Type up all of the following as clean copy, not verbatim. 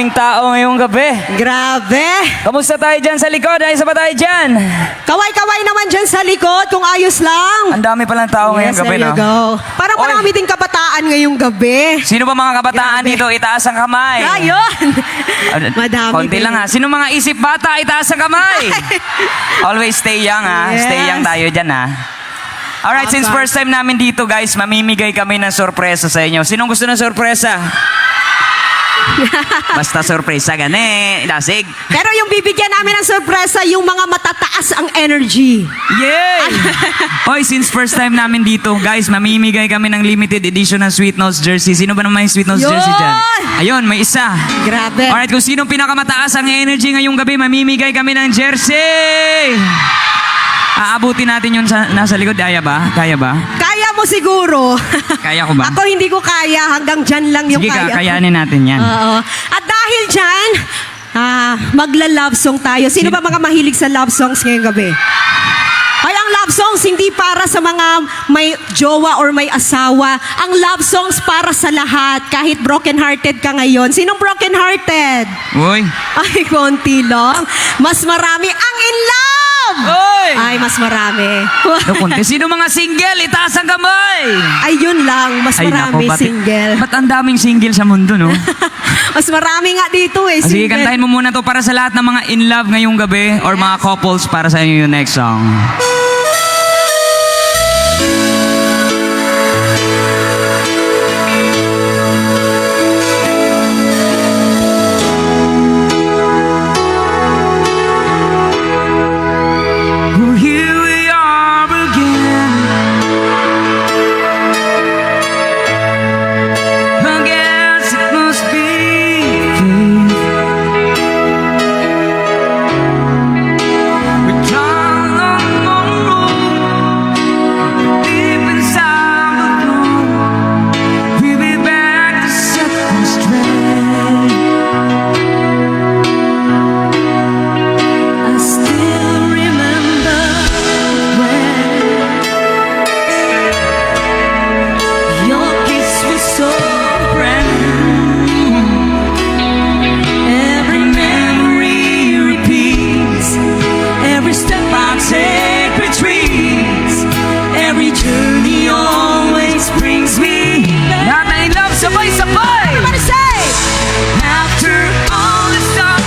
daming tao ngayong gabi. Grabe! Kamusta tayo dyan sa likod? Ay, isa pa tayo dyan? Kaway-kaway naman dyan sa likod kung ayos lang. Ang dami palang tao ngayong gabi, there no? you go. Parang Oy. marami din kabataan ngayong gabi. Sino ba mga kabataan Grabe. dito? Itaas ang kamay. Ayun! Madami Konti din. lang ha. Sino mga isip bata? Itaas ang kamay. Always stay young ha. Yes. Stay young tayo dyan ha. Alright, since Tama. first time namin dito guys, mamimigay kami ng sorpresa sa inyo. Sinong gusto ng sorpresa? Basta sorpresa gani. Dasig. Pero yung bibigyan namin ng sorpresa, yung mga matataas ang energy. Yay! Hoy, since first time namin dito, guys, mamimigay kami ng limited edition ng Sweet Notes jersey. Sino ba naman yung Sweet Notes Yun! jersey dyan? Ayun, may isa. Grabe. Alright, kung sinong pinakamataas ang energy ngayong gabi, mamimigay kami ng jersey! Aabutin natin yun nasa likod. Kaya ba? Kaya ba? Kaya mo siguro. Kaya ko ba? Ako hindi ko kaya. Hanggang dyan lang yung Sige, kaya ko. kakayanin natin yan. Oo. At dahil dyan, magla-love song tayo. Sino ba mga mahilig sa love songs ngayong gabi? Ay, ang love songs hindi para sa mga may jowa or may asawa. Ang love songs para sa lahat. Kahit broken-hearted ka ngayon. Sinong broken-hearted? Uy. Ay, konti lang. Mas marami ang in love! Uy! Ay, mas marami. No, kunti. Sino mga single? Itaas ang kamay! Ay, yun lang. Mas marami single. Ba't ang daming single sa mundo, no? Mas marami nga dito eh. Sige, Single. kantahin mo muna to para sa lahat ng mga in love ngayong gabi or mga couples para sa inyo yung next song. Well, here we are again. I guess it must be fate. We travel on the road, deep inside the room. We'll be back to set them straight. I still remember when your kiss was so brand new. Every memory repeats. Every step I take retreats. Every journey always brings me back. Natin love sabay-sabay! Everybody say! After all this time,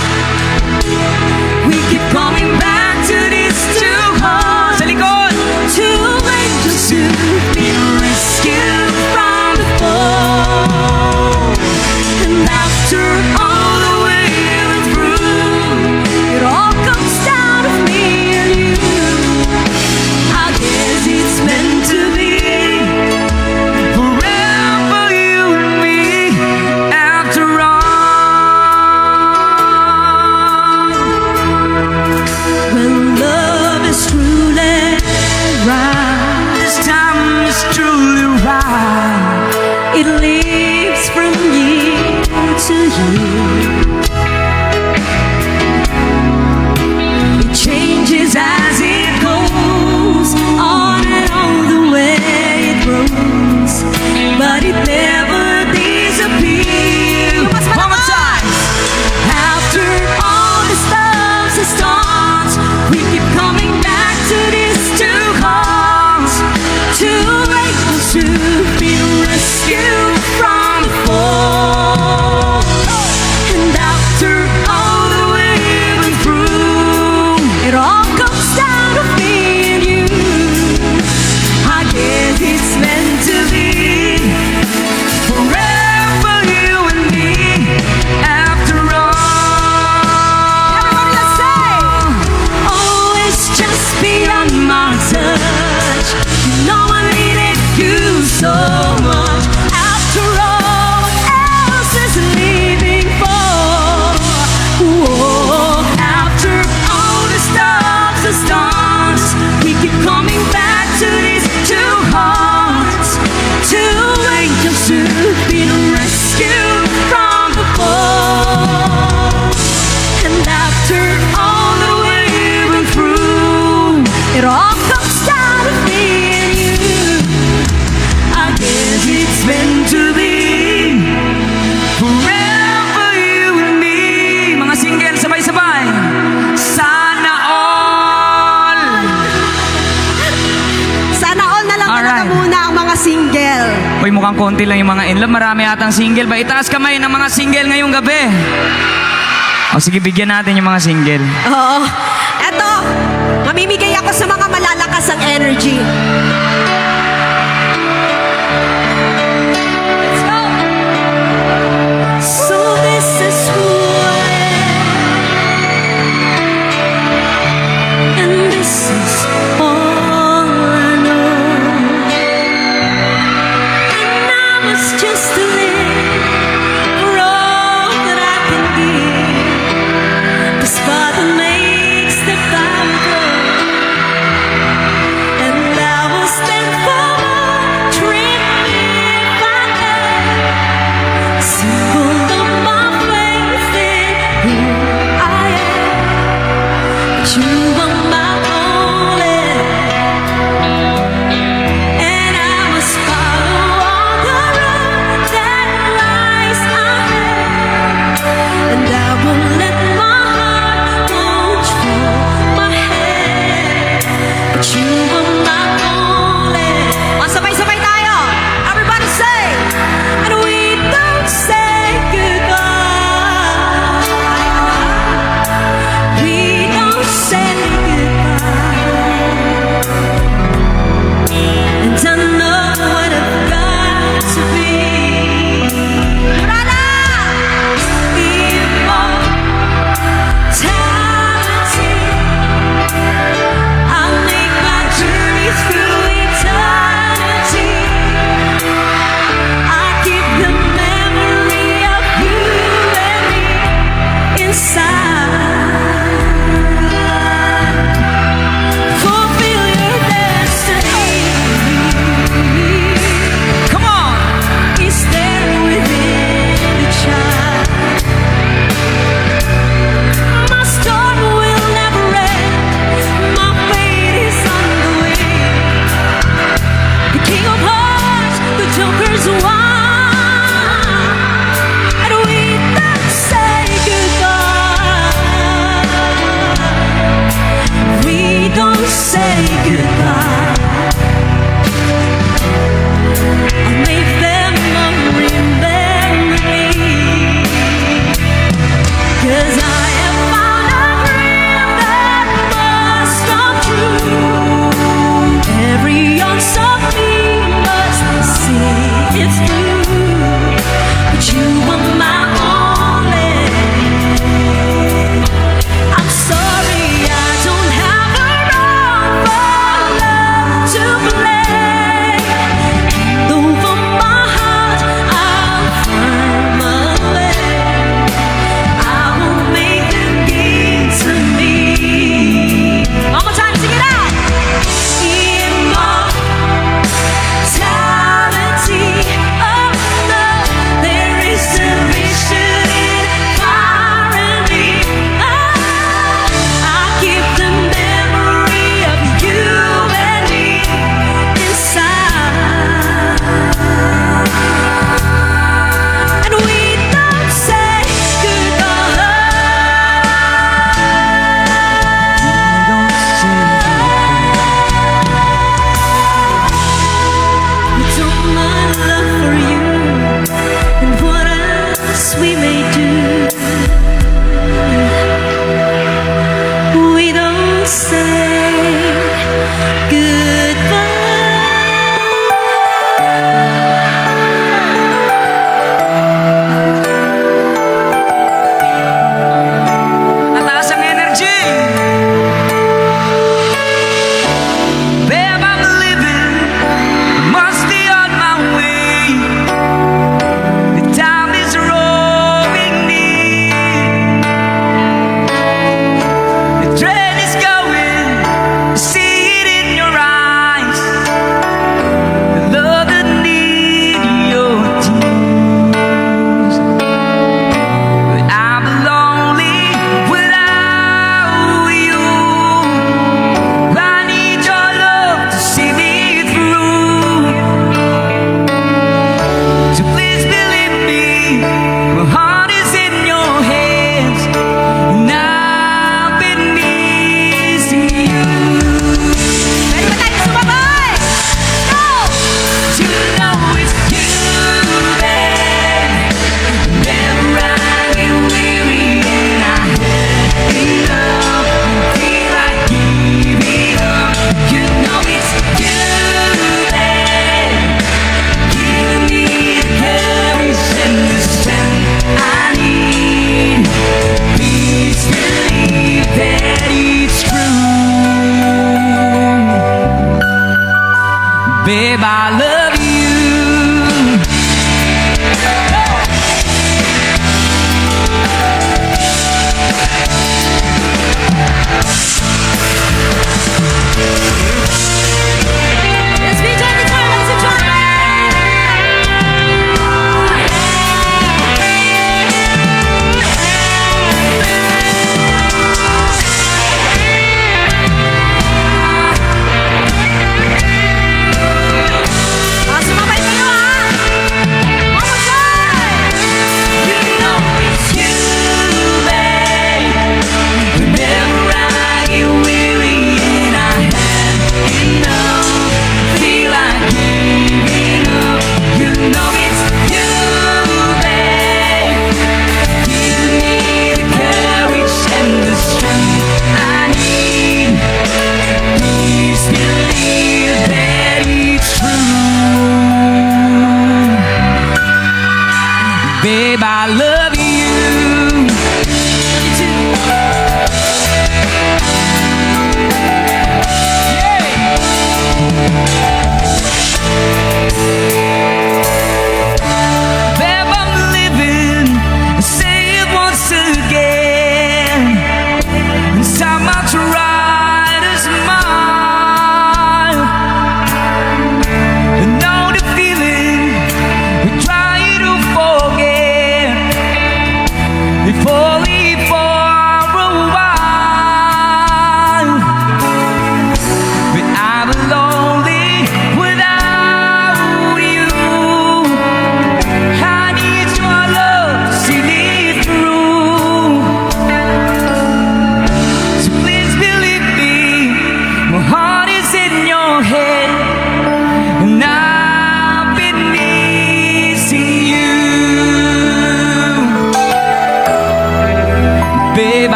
we keep coming back to this too hard. Sa likod! Too late To be rescued from the fall. And after all the way we've been through, It all comes down to me and you. I guess it's meant to be. Forever you and me. After all, when love is truly right, this time is truly right. It leaves from you to you. It changes as it goes on and on the way it grows, but it never disappears. One more time. After all this love starts, we keep coming back to this two hearts. Too late to be rescued from the fall. mukhang konti lang yung mga in love. Marami atang single ba? Itaas kamay ng mga single ngayong gabi. O sige, bigyan natin yung mga single. Oo. Eto, mamimigay ako sa mga malalakas ang energy. Let's go! So this is who I am, and this is all I know. And I must just live for all that I can give. This Father makes the Bible grow, and I will stand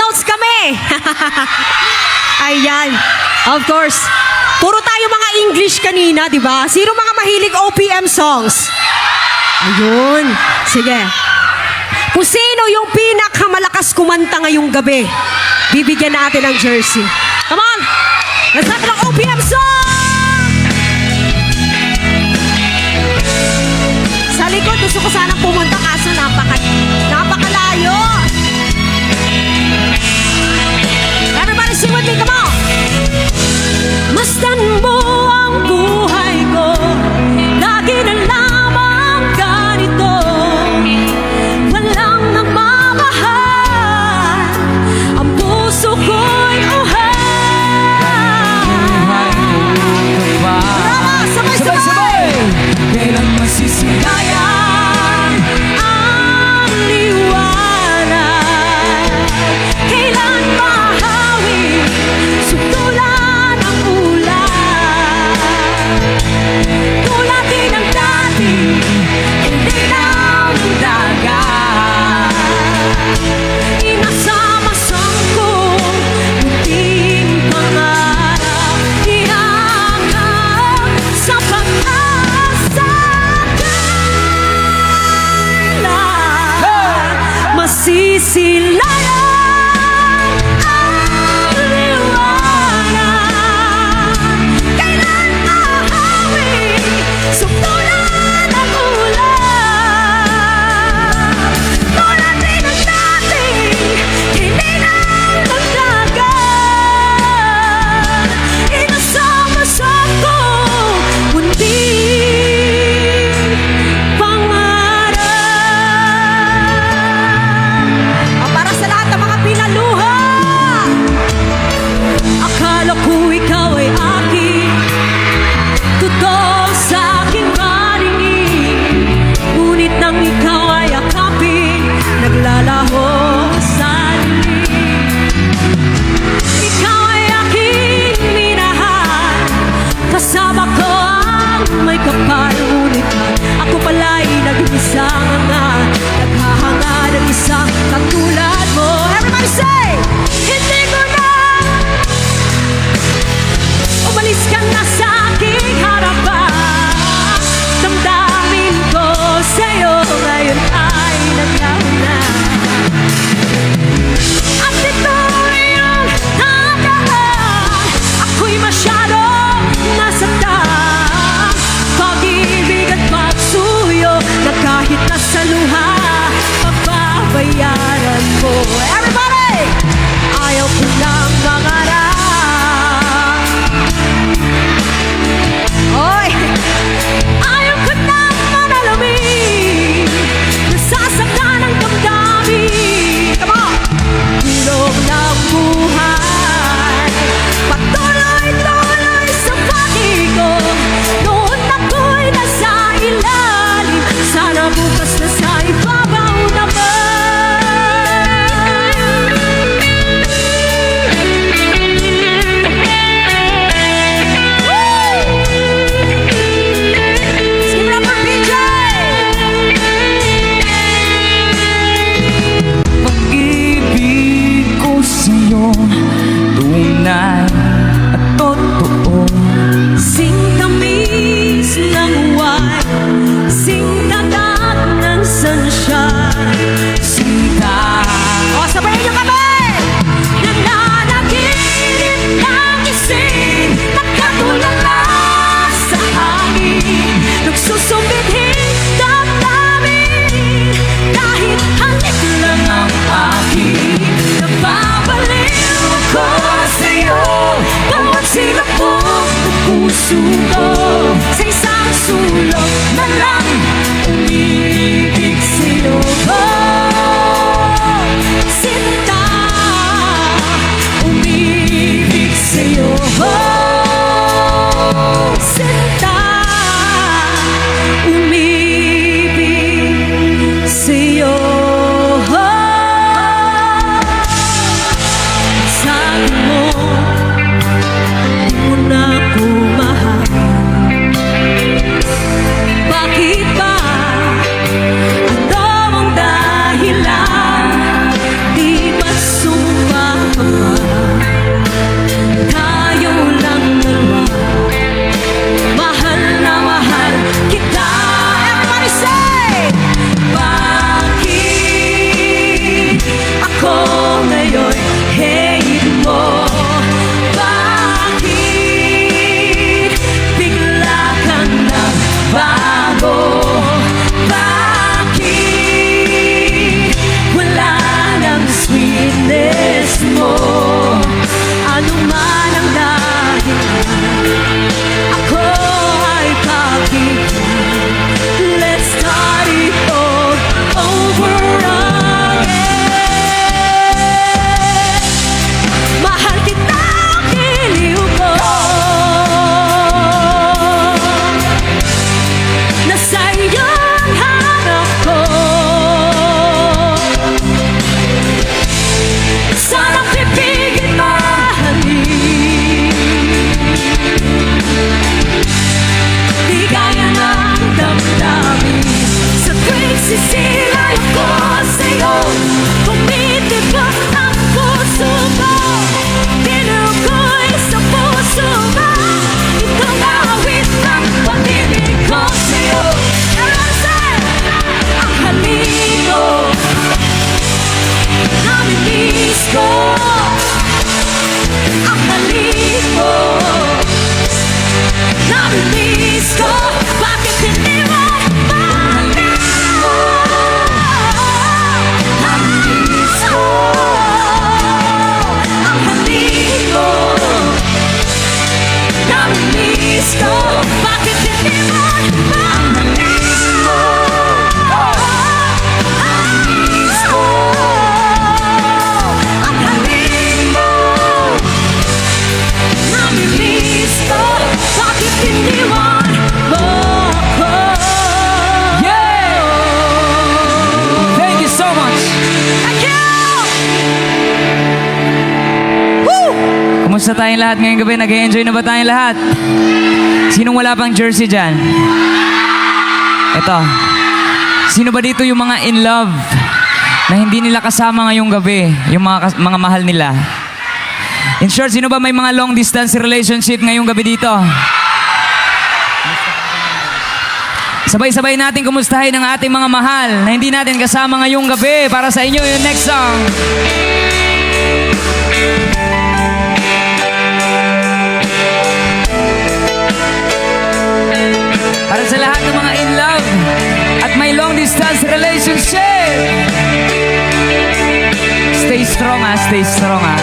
notes kami. Ayan. Of course. Puro tayo mga English kanina, di ba? Sino mga mahilig OPM songs? Ayun. Sige. Kung sino yung pinakamalakas kumanta ngayong gabi, bibigyan natin ng jersey. Come on! Let's have an OPM song! Sa likod, gusto ko sanang pumunta kaso napakalayo. Everybody sing with me, come on! Masdan mo ang buhay ko, lagi na lamang ganito. Walang nagmamahal, ang puso ko'y uhan. Sabay-sabay! Kailan masisilayan Ang liwanag, kailan mahawi, suntulan ang ulan. Tulad din ng dati, hindi daw ng dagat. Inasama-sam ko, munting pangarap, iangat sa pag-asa. Masisilayan ang liwanag, kailan mahawi, suntulan ang ulan. Tulad din ng dati, hindi na magdagat. Inasama-sam ko, munting pangarap. Para sa lahat ng mga pinaluha, akala ko ikaw ay akin, totoo sa aking paningin. Ngunit nang ikaw ay akapin, naglalaho sa dilim. Ikaw ay aking minahal, kasama ko ang may kapal. Ngunit ako pala'y nag-iisang hangat, naghahanga ng isang katulad mo. Everybody say! Hindi ko na umalis ka na sa aking harapan. Damdamin ko sa'yo ngayon ay naglauna. At ito iyong tandaan, ako'y masyadong nasaktan. Pag-ibig at pagsuyo na kahit nasa luha, pagbabayaran mo. Everybody! Ayaw ko lang mangarap. Oy! Ayaw ko lang manalamin, nasasaktan ang damdamin. Come on! Tulog ng buhay, patuloy-tuloy sa pag-ikot. Noon ako'y nasa ilalim, sana bukas na sa ibabaw Pag-ibig ko sa'yo, tunay at totoo. Singtamis ng wine, singtagat ng sunshine. Sinta O, sabayan niyo kami! Nananaginip ng isip, nagkatulala sa hangin. Nagsusumbidhin damdamin, kahit halik lang ang akin. Nababaliw ako sa'yo, bawat silap mong puso ko. Sa isang sulok na lang, umibig sa'yo ko. Sinta, umibig sa'yo ko. Sinta, umibig sa'yo. Sabi mo, di mo na ako mahal. Bakit ba tayong lahat ngayong gabi? Nag-enjoy na ba tayong lahat? Sinong wala pang jersey dyan? Ito. Sino ba dito yung mga in love na hindi nila kasama ngayong gabi? Yung mga mahal nila. In short, sino ba may mga long distance relationship ngayong gabi dito? Sabay-sabay natin kumustahin ang ating mga mahal na hindi natin kasama ngayong gabi. Para sa inyo yung next song. Para sa lahat ng mga in love at may long distance relationship. Stay strong ha, stay strong ha.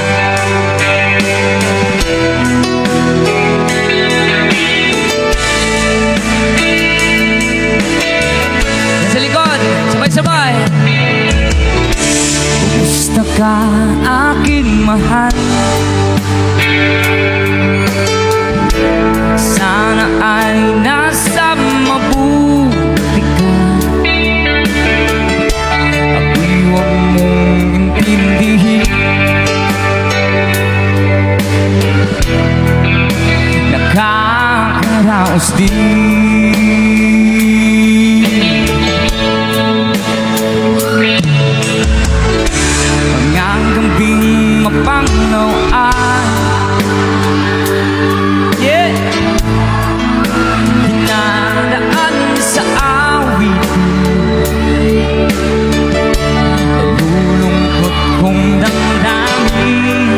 Sa likod, sabay-sabay. Kumusta ka, aking mahal? Sana ay nasa mabuti ka. Ako'y huwag mong intindihin. Nakakaraos din. Mga gabing mapanglaw ay dinadaan sa awit. Nalulungkot kong damdamin.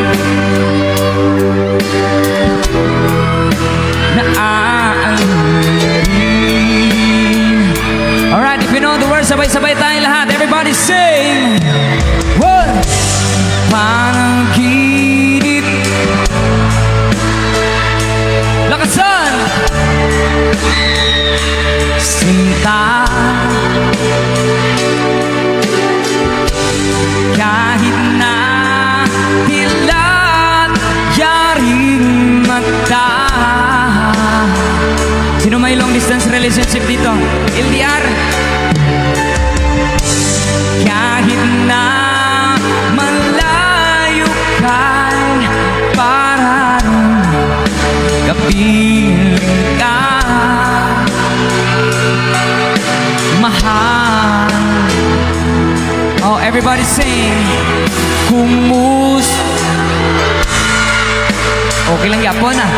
Alright, if you know the words, sabay-sabay tayong lahat. Everybody sing! One! Panaginip. Lakasan! Sinta. Kahit na dilat yaring mata. Sino may long distance relationship dito? LDR? Kahit na malayo ka'y parang kapiling ka, mahal. Oh, everybody sing. Okay lang yapon ah.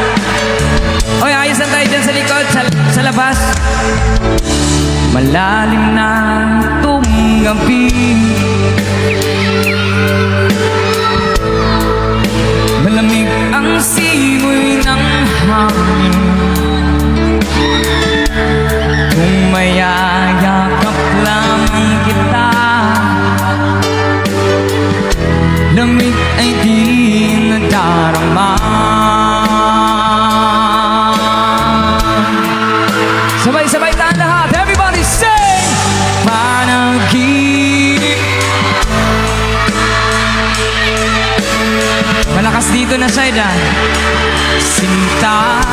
Oy, ayos lang tayo dyan sa likod, sa labas. Malalim na itong gabi. Malamig ang simoy ng hangin. Kung mayayakap lamang kita, lamig ay di nadarama. Sabay-sabay tayo lahat. Everybody sing! Panaginip. Malakas dito na side ah. Sinta.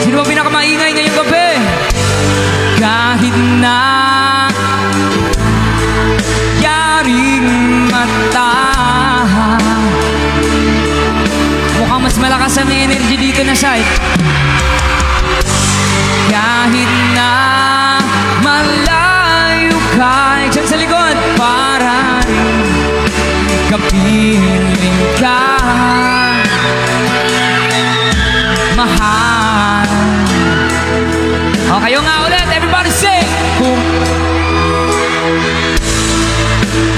Sino ba pinakamaingay ngayong gabi? Kahit na yaring mata. Mukhang mas malakas ang energy dito na side. Kahit na malayo ka, dyan sa likod, para rin kapiling ka, mahal. O, kayo nga ulit, everybody sing!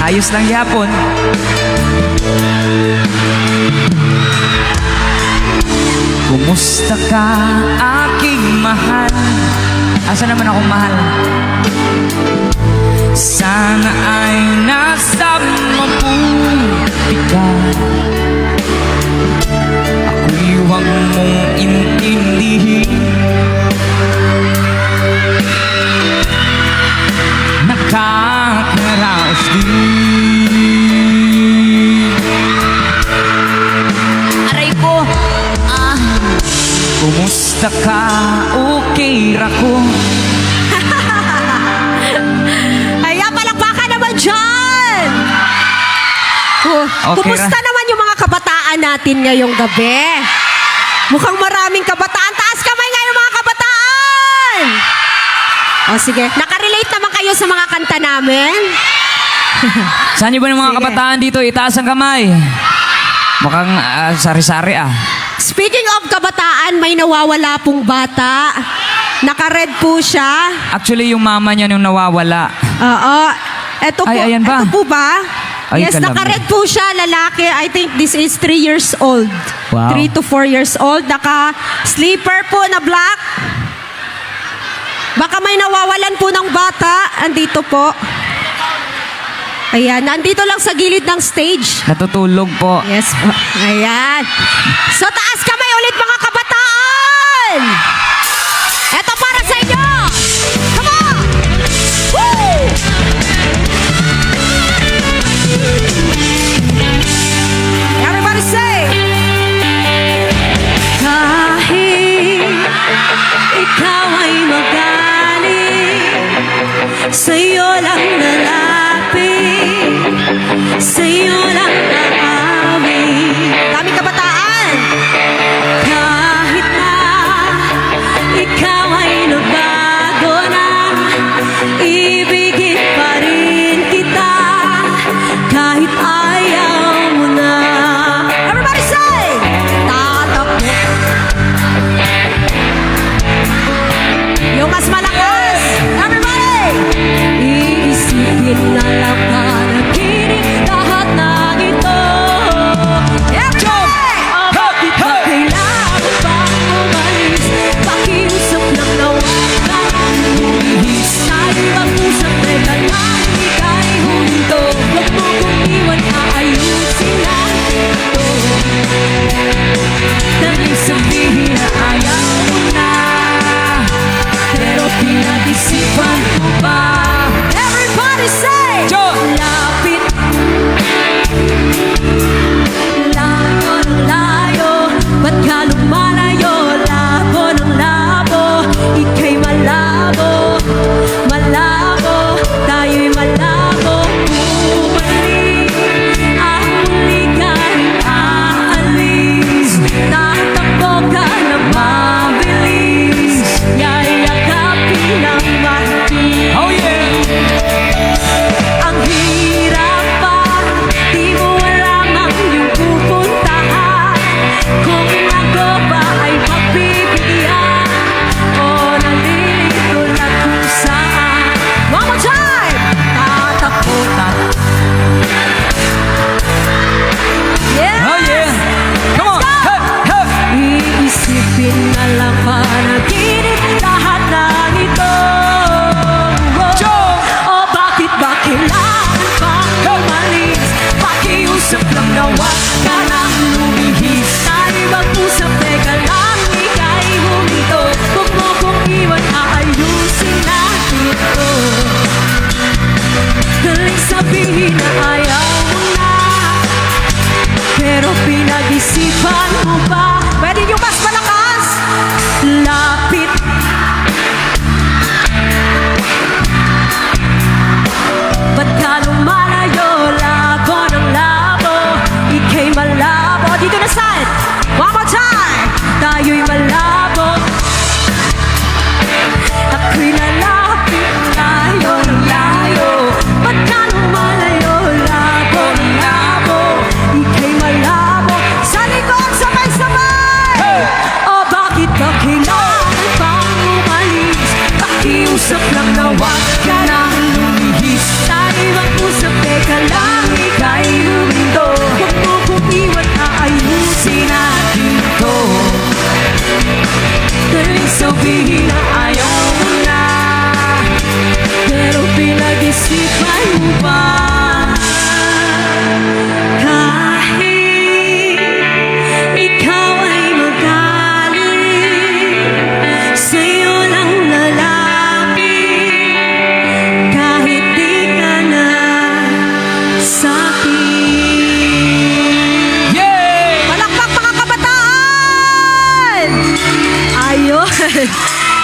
Ayos lang yapon. Kumusta ka, aking mahal? Asa naman akong mahal? Sana ay nasa mabuti ka. Ako'y huwag mong intindihin. Nakakaraos din. Aray ko, kumusta ka, okay rako? Ay, palakpakan naman dyan! Okay Kumusta naman yung mga kabataan natin ngayong gabi. Mukhang maraming kabataan. Taas kamay ngayon mga kabataan! O sige, nakarelate naman kayo sa mga kanta namin? Saan niyo ba ng mga Sige. kabataan dito? Itaas ang kamay. Mukhang sari-sari ah. Speaking of kabataan, may nawawala pong bata. Naka-red po siya. Actually, yung mama niya nung nawawala. Oo. Eto po, Ay, ayan ba? Eto po ba? Ay, Yes, kalami. naka-red po siya, lalaki. I think this is 3 years old. Wow. 3 to 4 years old. Naka-sleeper po na black. Baka may nawawalan po ng bata. Andito po. Ayan, nandito lang sa gilid ng stage. Natutulog po. Yes po. Ayan. So taas kamay ulit mga kabataan! Eto para sa inyo! Come on! Woo! Everybody say! Kahit ikaw ay magaling, sa'yo lang lalapit, sa'yo lang aawit. Kami kabataan! Kahit na ikaw ay nagbago na, ibigin pa rin kita, kahit ayaw mo na. Everybody say! Tatakbo. Yung mas malakas! Everybody! Iisipin na lang panaginip lahat ng ito. Everybody! Bakit ba kailangan pang umalis? Pakiusap lang na huwag ka nang lumihis. Tayo mag-usap, teka lang, ika'y huminto. Huwag mo kong iwan, aayusin natin ito. Daling sabihin na ayaw mo na, pero pinag-isipan mo ba? Everybody say! Joe! Lapit, layo ng layo, ba't ka lumalayo? Labo ng labo, ika'y malabo, malabo, tayo'y malabo. Bumalik, ang muli ka rin aalis, tatakbo ka na mabilis, yayakapin ng mahigpit. Oh yeah! Ang hirap pa, di mo alam ang iyong pupuntahan. Kung ako ba ay magbibigyan o nalilito lang kung saan. One more time! Tatakbo, Oh yeah! Come on! Hey! Hey! iisipin na lang panaginip lahat ng ito. Joe! O bakit ba kailangan pang umalis? Pakiusap lang na huwag ka nang lumihis. Tayo mag-usap, teka lang, ika'y huminto. Huwag mo kong iwan, aayusin natin ito. Daling sabihin na ayaw mo na, pero pinag-isipan mo ba? Pwede nyo mas malakas? Lapit, ba't ka lumalayo? Labo ng labo, ika'y malabo. Dito na side, One more time! tayo'y malabo. Ako'y lalapit, layo ng layo. Ba't ka lumalayo? Labo ng labo, ika'y malabo. Sa likod, sabay-sabay! O bakit ba kailangan pang umalis? Pakiusap lang na huwag ka nang lumihis. Tayo mag-usap, teka lang, ika'y huminto. Huwag mo kong iwan, aayusin natin ito. Daling sabihin na ayaw mo na, pero pinag-isipan mo ba? Kahit ikaw ay magaling, sa'yo lang lalapit, kahit di ka na sa'kin. Yeah! Palakpak mga kabataan! Ayun.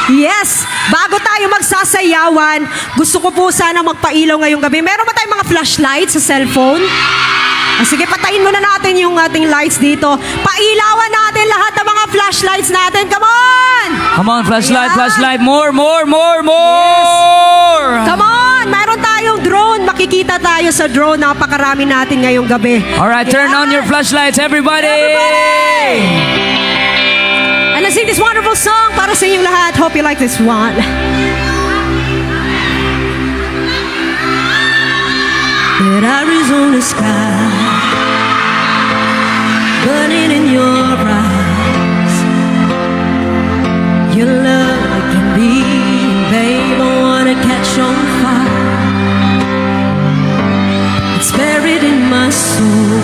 Yes! Bago tayo magsasayawan, gusto ko po sana magpailaw ngayong gabi. Meron ba tayong mga flashlight sa cellphone? Sige, patayin muna natin yung ating lights dito. Pailawan natin lahat ng mga flashlights natin. Come on! Come on, flashlight, Ayan. flashlight. More, more, more, more! Come on! Meron tayong drone. Makikita tayo sa drone. Napakarami natin ngayong gabi. Alright, turn on your flashlights, everybody! And let's sing this wonderful song para sa inyong lahat. Hope you like this one. That Arizona sky burning in your eyes. Your love can be, babe, I wanna catch on fire. It's buried in my soul,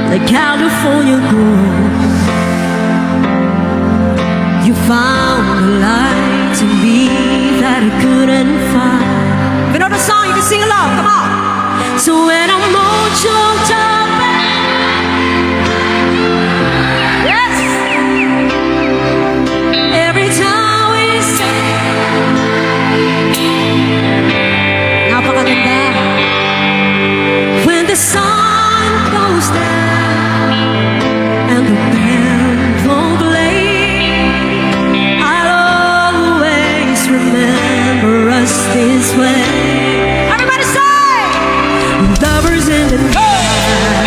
like California gold. You found a light in me that I couldn't find. If you know the song, you can sing along. Come on. So when I'm all choked up, yes, every time we sing, napakaganda. When the sun goes down and the band won't play, I'll always remember us this way. Everybody say! Lovers in the night.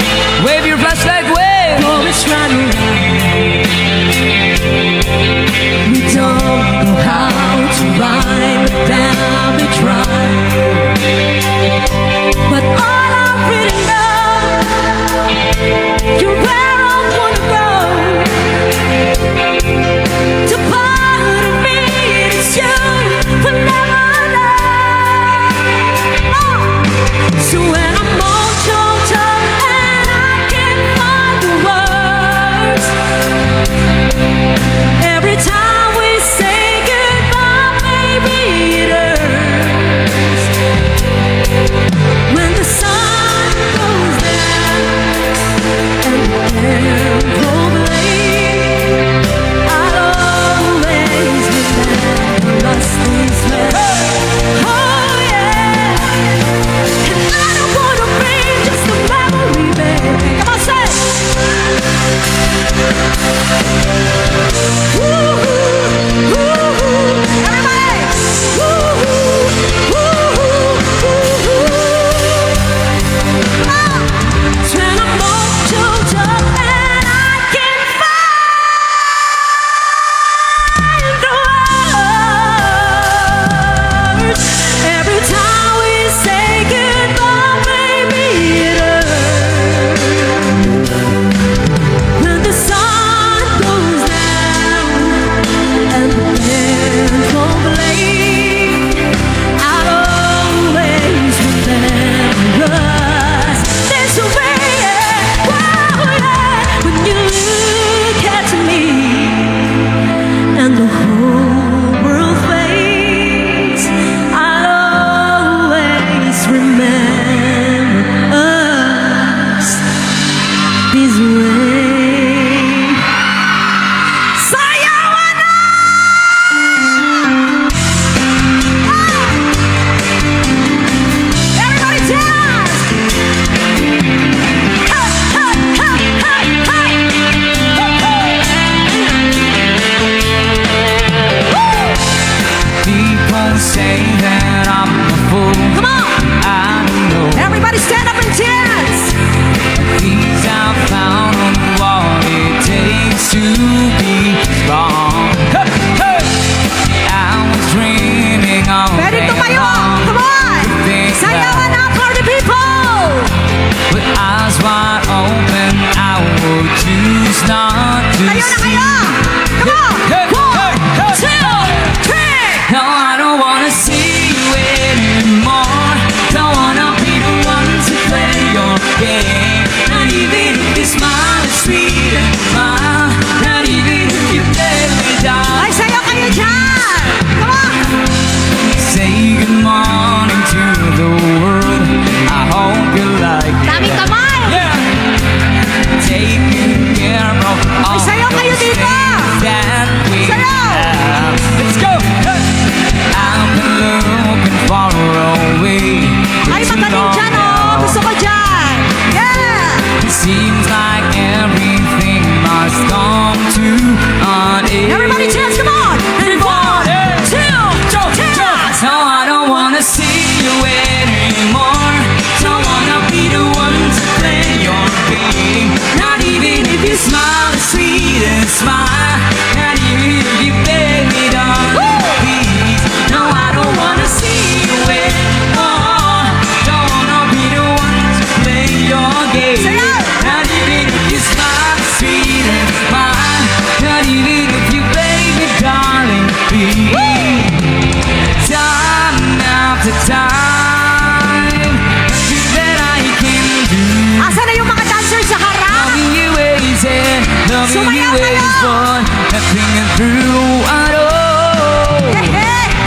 through it all.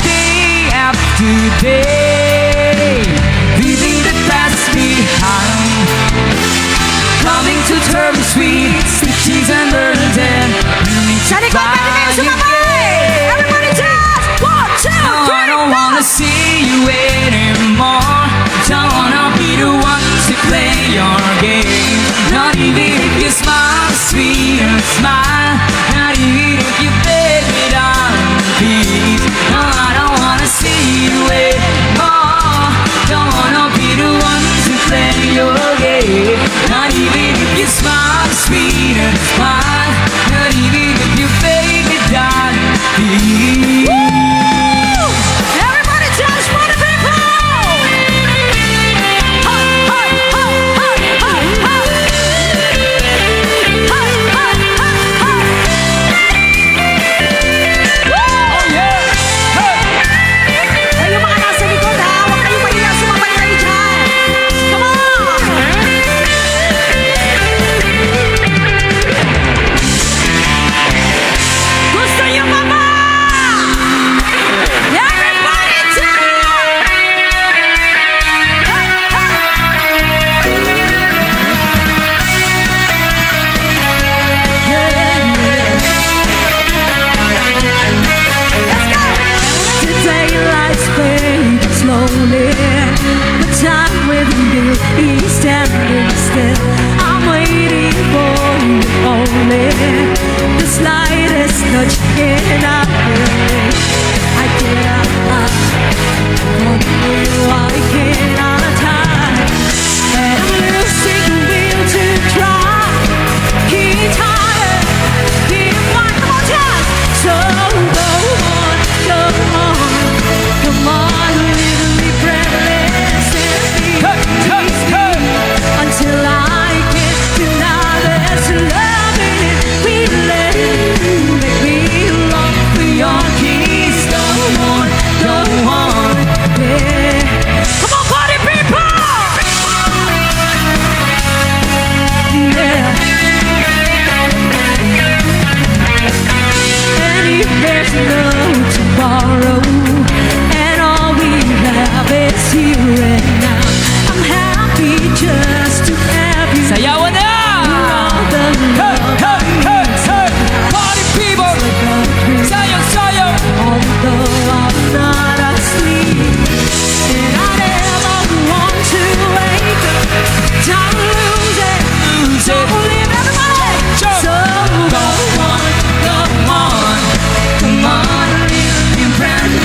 Day after day, leaving the past behind, coming to terms with stitches and burns and learning to Sa likod, fly pwede kayo sumabay! again. Everybody dance! 1, 2, 3, No, I don't wanna see you anymore. Don't wanna be the one to play your game. Not even if you smile, sweet and smile. Not even if you beg me down, please. No, I don't wanna see you anymore. Don't wanna be the one to play your game. Not even if you smile, sweet and smile. Not even if you beg me down, please. Everybody dance for the people! Hey, hey, hey, hey, hey, hey! Hey, hey, hey, hey! Oh yeah! Hey! Eh, yung mga nasa likod ha, huwag kayong mahiya, sumabay kayo dyan! Come on! Gusto niyo pa ba? Everybody dance! Hey, The daylight's fading slowly, but time with you is standing still. I'm waiting for you only. The slightest touch and I feel I cannot from you. I cannot hide, and I'm losing the will to try. Keep tired, keep on, come on, just so go on, come on, little breathless and until I get to know there's love in it. We let it make me long for your kiss. Go on, yeah. Come on, party people! Yeah. And if there's no tomorrow, and all we have is here and now, I'm happy just to have you. Sayawan na! All the Hey, love hey, hey, hey! Party people! Sayang, sayang! although I'm not asleep, and I never want to wake up. Don't lose it, Lose it. don't leave everybody. Jump. So go on, Come on, come on, little friend.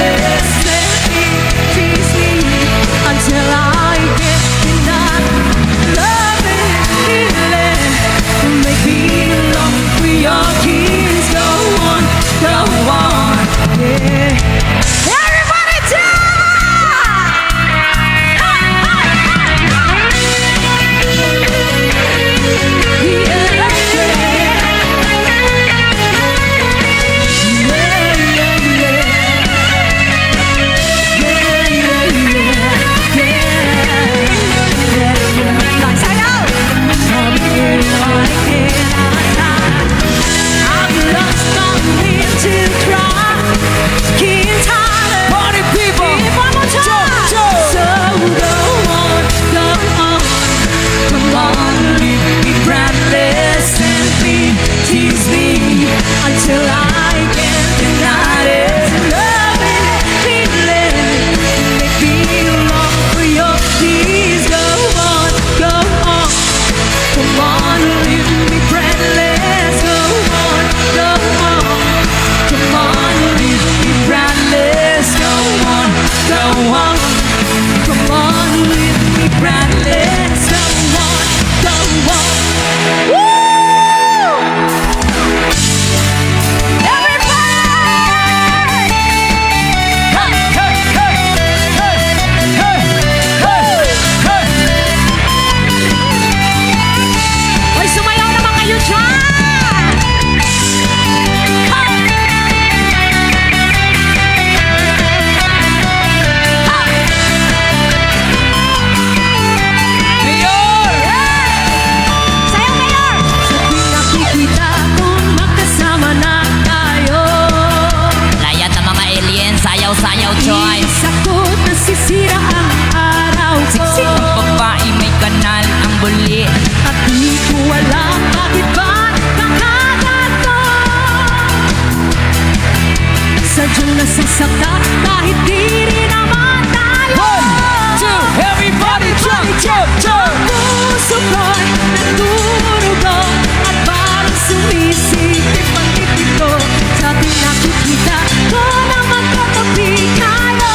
pusyong nasasakta kahit di rin naman tayo. 1, 2, everybody jump, jump, jump. Puso ko'y nagdurugo at parang sumisikip ang titig ko. Sa ating nakikita ko na magkatabi tayo.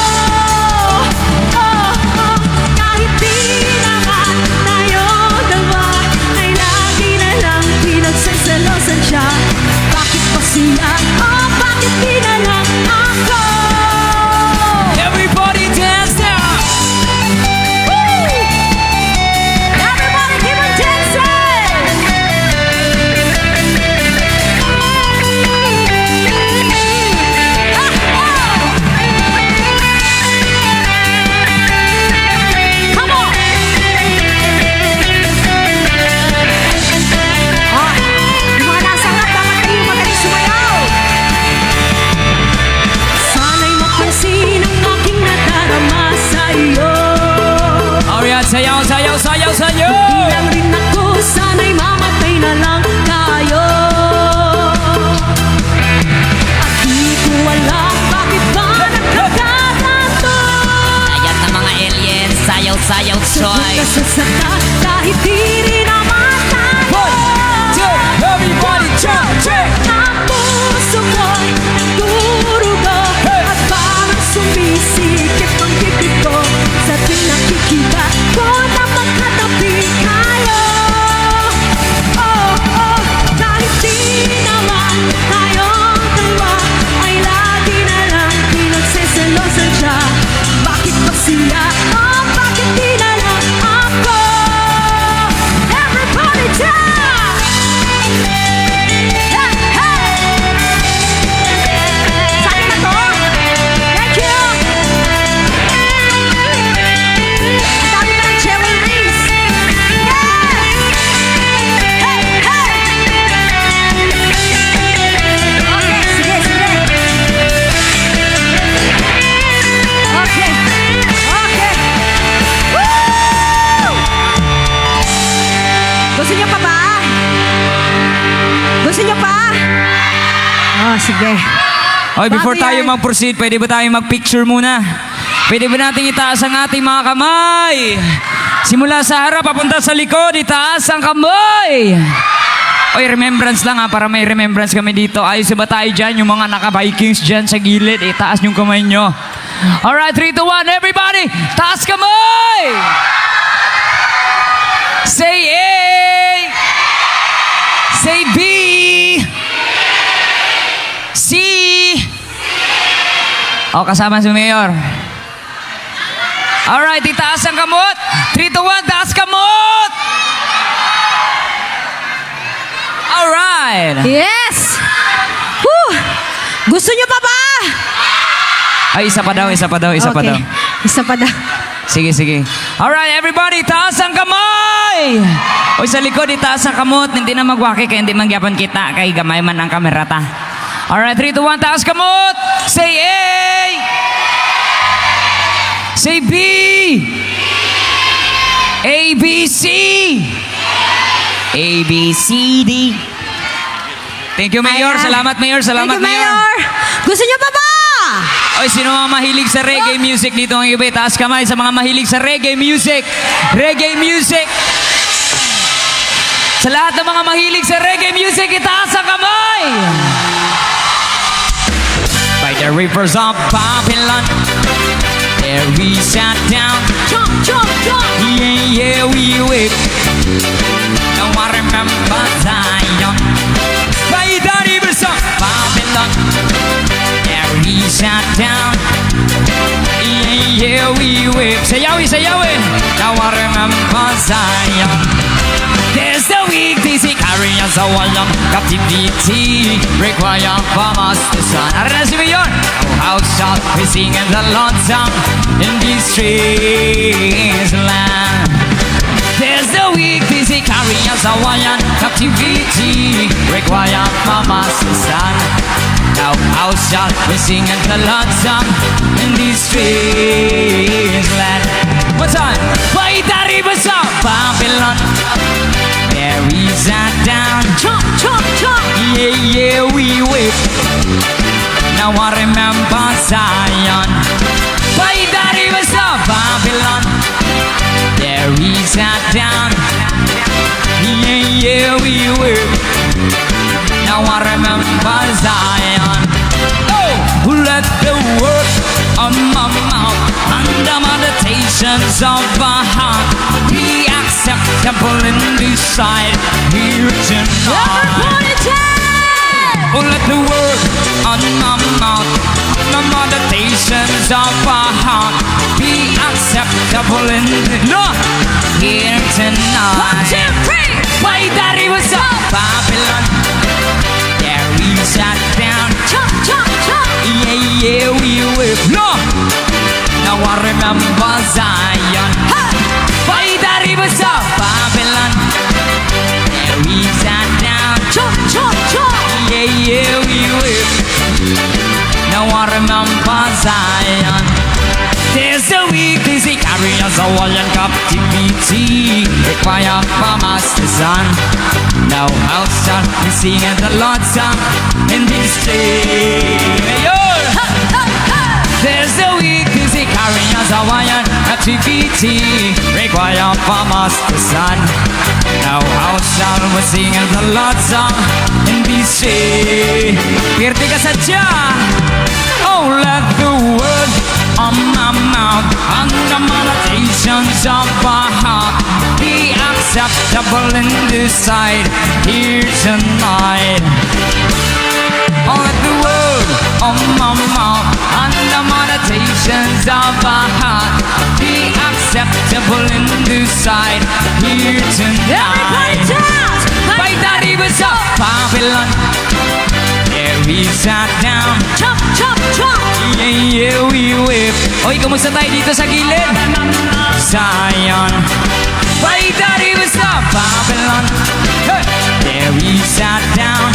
Kahit di naman tayo dalawa ay lagi na lang pinagsasalosan siya. Bakit pa siya? Bakit di na lang ako? Everybody dance now. Everybody keep on dancing! Come on! Yung mga nasa harap, dapat kayo magaling sumayaw! Sana'y mapansin ang aking nadarama sa'yo. Alright, sayaw, sayaw, sayaw, sayaw. Di lang rin ako, sana'y mamatay na lang tayo. At di ko alam bakit ba nagkakaganto. Ayan na mga aliens, sayaw, sayaw, choy. Nasasakta kahit di rin naman tayo. 1, 2, everybody jump, jump. Ang puso ko'y nagdurugo at parang sumisikip ang bibig ko. Sa tuwing nakikita ko na magkatabi tayo. Kahit di naman tayong dalawa ay lagi na lang pinagsasalosan siya. Bakit pa siya? Bakit di na lang ako? Everybody dance! Hey, hey! Saan na to? Thank you! Ang dami pa ng cherry rings! Yeah! Hey, hey! Okay, sige, sige. Okay, okay. Woo! Gusto niyo pa ba? Gusto niyo pa? Oh, sige. Okay, before Bago tayo yan. mag-proceed, pwede ba tayo mag-picture muna? Pwede ba natin itaas ang ating mga kamay? Simula sa harap, papunta sa likod, itaas ang kamay! Oy, remembrance lang ha, para may remembrance kami dito. Ayos ba tayo dyan, yung mga naka-Vikings dyan sa gilid, itaas yung kamay nyo. Alright, 3, 2, 1, everybody! Taas kamay! Say A! Say B! C! O, kasama si Mayor. Alright, itaas ang kamot. 3, 2, 1, taas kamot! Alright. Yes! Woo! Gusto niyo pa ba? Ay, isa pa daw, isa pa daw, isa pa Okay. daw. Isa pa daw. Sige, sige. Alright, everybody, taas ang kamay! O sa likod, itaas ang kamot. Hindi na magwaki kaya hindi manggyapan kita. Kay gamay man ang kamera ta. Alright, 3, 2, 1, taas kamot! Say A! Say B! A, B, C! A, B, C, D. Thank you, Mayor. Ayan. Salamat, Mayor. Salamat, Thank you, Mayor. Gusto niyo pa ba? Oy, sino mga mahilig sa reggae music dito ang iba? Taas kamay sa mga mahilig sa reggae music. Reggae music. Sa lahat ng mga mahilig sa reggae music, itaas ang kamay. By the rivers of Babylon, there we sat down. Jump, jump, jump. Yeah, yeah, we wait. Now I remember Zion. By the rivers of Babylon, there we sat down. Yeah, yeah, we wait. Sayawi, sayawi. Now I remember Zion. There's the weak, dizzy, carry us a wall of captivity. Require from us the sun. Arena si Mayor. How shall we sing in the Lord's song in this strange land? There's the weak, dizzy, carry us a wall of captivity. Require from us the sun. Now how shall we sing in the Lord's song in this strange land? One time. By the rivers of Babylon, there we sat down. Jump, jump, jump. Yeah, yeah, we wait. Now I remember Zion. By the rivers of Babylon, there we sat down. Yeah, yeah, we were. Now I remember Zion. Oh, who let the word of my mouth and the meditations of my heart be acceptable in this sight here tonight. Oh, let the word on my mouth and the meditations of my heart be acceptable in this here tonight. By the rivers of Babylon, there we sat down. Yeah, yeah, we were. No! Now I remember Zion. By the rivers of Babylon, there we sat down. Yeah, yeah, we were. Now I remember Zion. There's a weakness he carries away in captivity. Require from us the sun. Now how shall we sing the Lord's song in this day? There's a weakness he carries away in captivity. Require from us the sun. Now how shall we sing the Lord's song in this day? Pirti ka sadya. Oh, let the word on my mouth and the meditations of my heart be acceptable in this sight here tonight. Oh, let the word on my mouth and the meditations of my heart be acceptable in this sight here tonight. By the rivers of Babylon, there we sat down. Yeah, yeah, we whip. Oy, kumusta tayo dito sa gilid? Zion. By the rivers of Babylon, hey, there we sat down.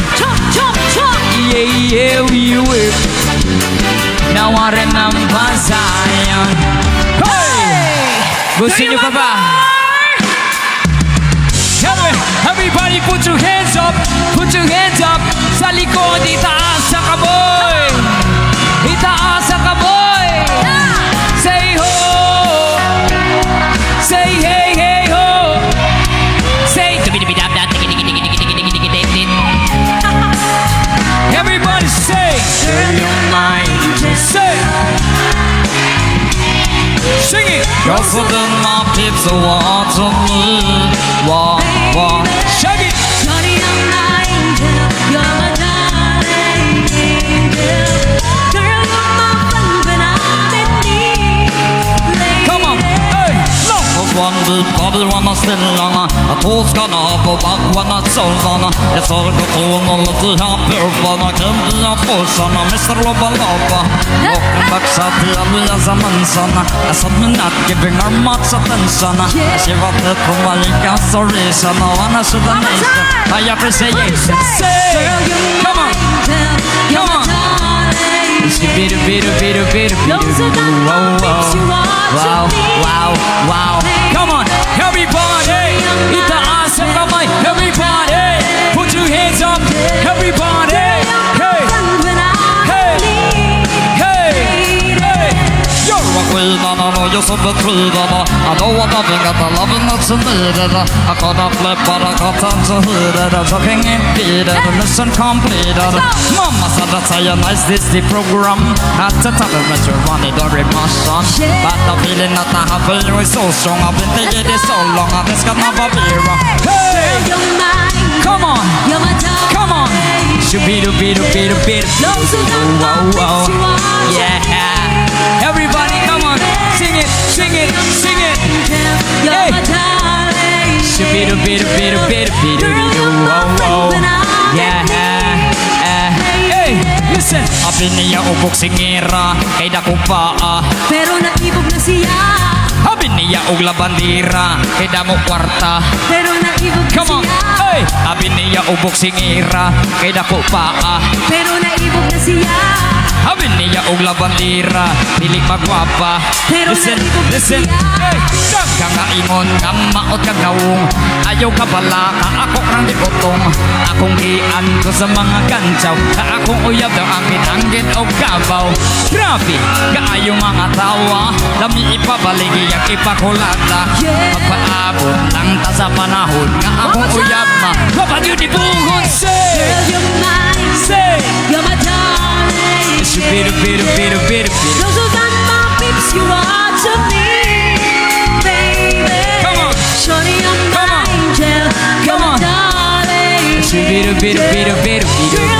Yeah, yeah, we whip. Now I remember Zion. Hey! Gusto nyo pa ba? Everybody put your hands up. Put your hands up. Sa likod, itaas sa kaboy. Itaas sa kaboy. Say ho. Say hey, hey ho. Say everybody say. Say your mind. Say. Sing it. Cause of the mop, it's a water me. Walk, walk. Shake it. Johnny, I'm not angel. You're my darling angel. Girl, you're my fun when I'm in need. Lady. Come on. Hey. No. One bit body wanna still on a toes gonna hop up when I soul on it's all the phone on the top here for I can be a person Mr. Lobalova walking back to the area as a manson I said me not giving her much attention she wanted to my incarceration I wanna shoot the nation I appreciate it Say. Girl, you're Come my on. angel. You're Come my on. darling She beat it, beat it, beat it, beat it, beat it. Those are the Wow, things you wow. are Wow, to me. wow, wow. Come on, everybody. Itaas ang kamay, everybody. Put your hands up, everybody. Hey, When I'm hey, hey, hey. You're a queen and I know you're so between I know what I've been got the loving that's needed I got a flip but I got tons of heated Talking impeded, mission completed Mama said that's how you nice this the program Had to tell them that you're running the emotion But the feeling that I have for you is so strong I've been thinking this so long and this can never be wrong Hey, You're mine. come on, You're my darling. come on. Shubidu, bidu, bidu, bidu. Those are the Wow, wow. things you are to Yeah. Everybody, come on. Sing it, sing it, sing it. You're Hey. my darling. Shubidu, bidu, bidu, bidu, bidu, Girl, bidu. you're my Wow, friend wow. when I'm Yeah. Hey, listen. Abi niya ubok singira kay dako pa Pero naibog na siya. Abi niya og labandira kay damo kwarta Pero naibog na Come on. siya. Hey. Abi niya ubok singira kay dako pa Pero naibog na siya. Abi niya og labandira dili magwapa Pero Listen, naibog na listen siya. Hey, kang ingon kang maot kang gawong Ayaw ka bala ka ako krang libotong Akong gian ko sa mga gantsaw Ka akong uyab daw ang kinanggit o sabi kaayong mga tawa lami ipabalik iyang ipakulata magpaabot lang ta sa panahon nga akong uyab ma kapag yun ibuhon say Girl, you're mine, say you're my darling. it's a bit Those are my peeps, you are to me, baby. Come on. Shorty, you're Come my on. angel, you're Come my on. darling. it's a bit Girl,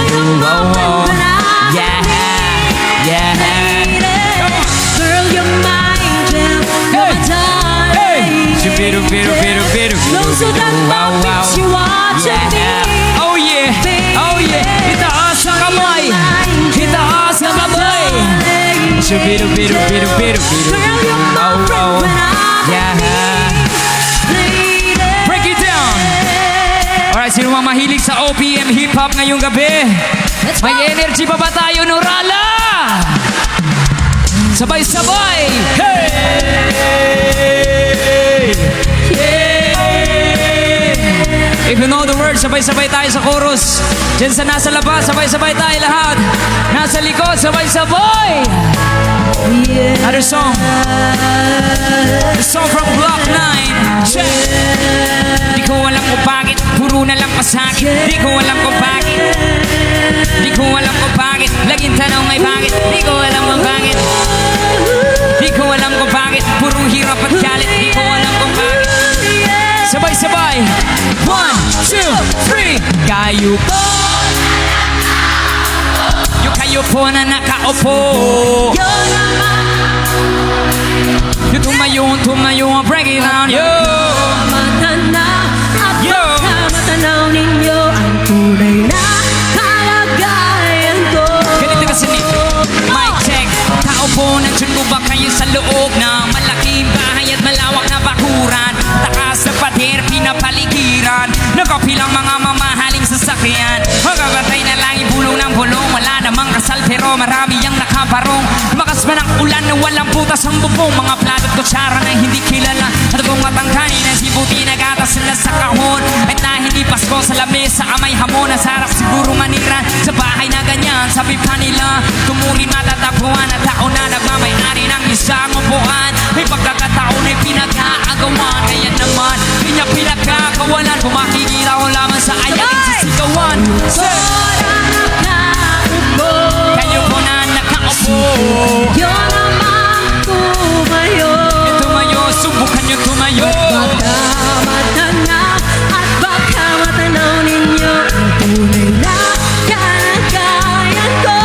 you're my friend when I'm yeah lady. Come on. Girl, you're my angel, you're my darling. it's a bit Those are my peeps, you are to me. oh yeah itaas ang kamay itaas ang kamay it's a bit Girl, you're my friend when I'm lady. break it down. Alright, sino mga mahilig sa OPM hip-hop ngayong gabi? May energy pa ba tayo, Norala? Sabay-sabay! Hey! Yeah! If you know the words, sabay-sabay tayo sa chorus. Diyan sa nasa labas, sabay-sabay tayo lahat. Nasa likod, sabay-sabay! Another song. The song from Block 9. Check! Di ko alam kung bakit, puro na lang pasakit. Di ko alam kung bakit. Di ko alam kung bakit. Laging tanong ay bakit. Di ko alam kung bakit. Di ko alam kung bakit. Puro hirap at galit. Di ko alam kung bakit. Sabay-sabay. 1, 2, 3. Kayo po. Yung kayo po na nakaupo. Yung tumayo, break it down. Yo! Matanaw at Yo! matanaw ninyo ang tunay na kalagayan ko. Ganito kasi ni mic check. Tao po, nandiyan mo ba kayo sa loob ng malaking bahay at malawak na bakuran? Takas na pader, pinapaligiran. Nakapilang mga mamahaling sasakyan. Magkabatay na lang ibulong ng bulong. Wala namang kasal pero marami ang nakabarong. Lumakas man ang ulan na walang butas ang bubong. Mga plato at kutsara na hindi kilala. At kung matangkay na si buti nagatas sila sa kahon. At na hindi pasko sa lamesa amay hamon. Ang sarap siguro manira sa bahay na ganyan. Sabi pa nila, tumurin matatapuan. At tao na nagmamay-ari ng isang upuan. May pagkakataon ay pinag-aagawan. Kaya naman, di niya pinagkakawalan. Kung makikita ko lamang sa ayaling sisigawan. Kayo po na nakaupo. Yun naman tumayo. Tumayo, subukan nyo tumayo. Baka matanaw at baka matanaw ninyo ang tunay na kalagayan ko.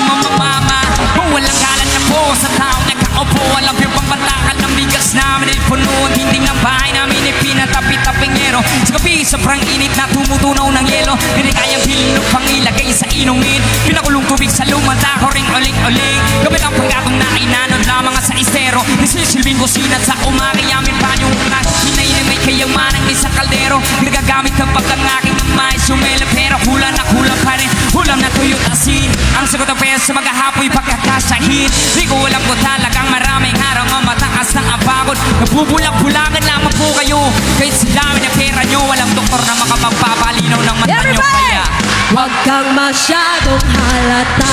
Mama, walang galan na po sa tao nakaupo. Alam yung pambantakan ng bigas namin puno. Dinding ng bahay namin pinatapit-tapingero. Sa gabi, sobrang init na tumutunaw ng yelo. Hindi kayang bilhin ng pangilagay sa inumin. Pinakulong tubig sa lumanta ko ring uling-uling. Gamit ang panggatong na inanod lamang sa istero. Nisisilbing kusinat sa umari amin banyong unan. Hinay na may kayamanang isang kaldero. Nagagamit ng pagkangaking ng mais sumela. Pero kulang na kulang pa rin. Ulam na tuyot asin. Ang sagot ng pesa maghahapoy pagkakasahin. Di ko alam ko talagang maraming araw ang mataas ng abagod. Nabubulag-bulagan lamang po kayo. Kahit sa dami na pera nyo, walang doktor na makapagpapalinaw ng mata nyo. Kaya Huwag kang masyadong halata.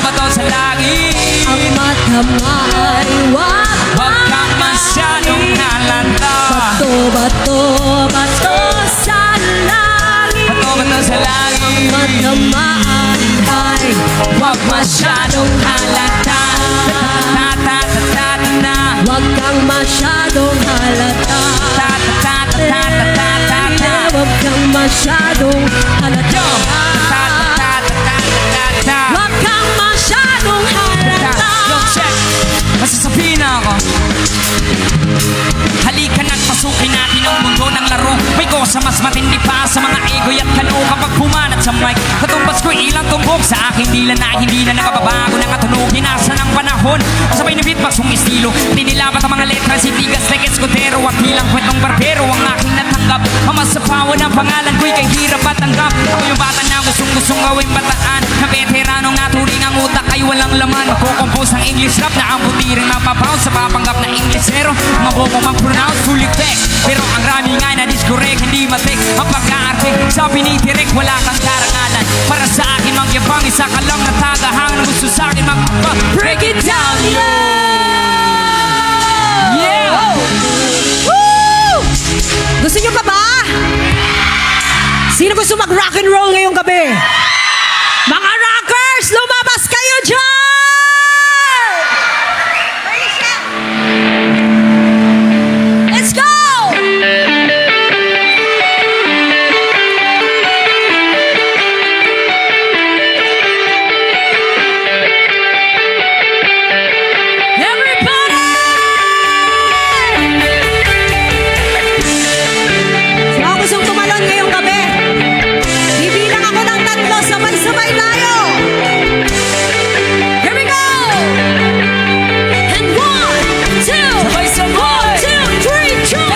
bato sa langit. Ang mata mo ay Huwag kang masyadong halata. Bato sa langit. Bato sa langit. Mata ay Huwag masyadong halata. Ta-ta-ta-ta-ta-ta. huwag kang masyadong halata. Ta-ta-ta-ta-ta-ta-ta. Huwag kang masyadong halata. Yo! Ta-ta-ta-ta-ta-ta. Huwag kang masyadong halata. Yo, check! Masasabihin na ako. Halika na't pasukin natin ang mundo ng laro. May kosa mas matindi pa sa mga ego'y at kano. Kapag pumanat sa mic, katumbas ko ilang tumbok sa aking dila na hindi na nakababago ng katunog. Hinasa ng panahon, sabay na beatbox yung estilo. Dinilabat ang mga letra, si Tigas, like Escudero. At bilang kwentong barbero ang aking natanggap. Ang masapawan ng pangalan ko'y kay hirap at tanggap. Ako yung bata na gustong gawing bataan. Na veteranong naturing ang utak ay walang laman. Kukompose ang English rap na ang putiring mapapound sa papanggap na Englishero. Mga bobo mag-pronounce fully text. Pero ang rami nga na discorrect, hindi matik. Ang pagka-arte, sabi ni Direk, wala kang karangalan. Para sa akin mag-rock and roll ngayong gabi. Mga rockers, lumabas kayo dyan! Let's go! Everybody! Sino ang gustong tumalon ngayong gabi? Bibilang ako ng 3, sabay-sabay tayo! Here we go! And 1, 2, Sabay-sabay! 1, 2, 3, jump!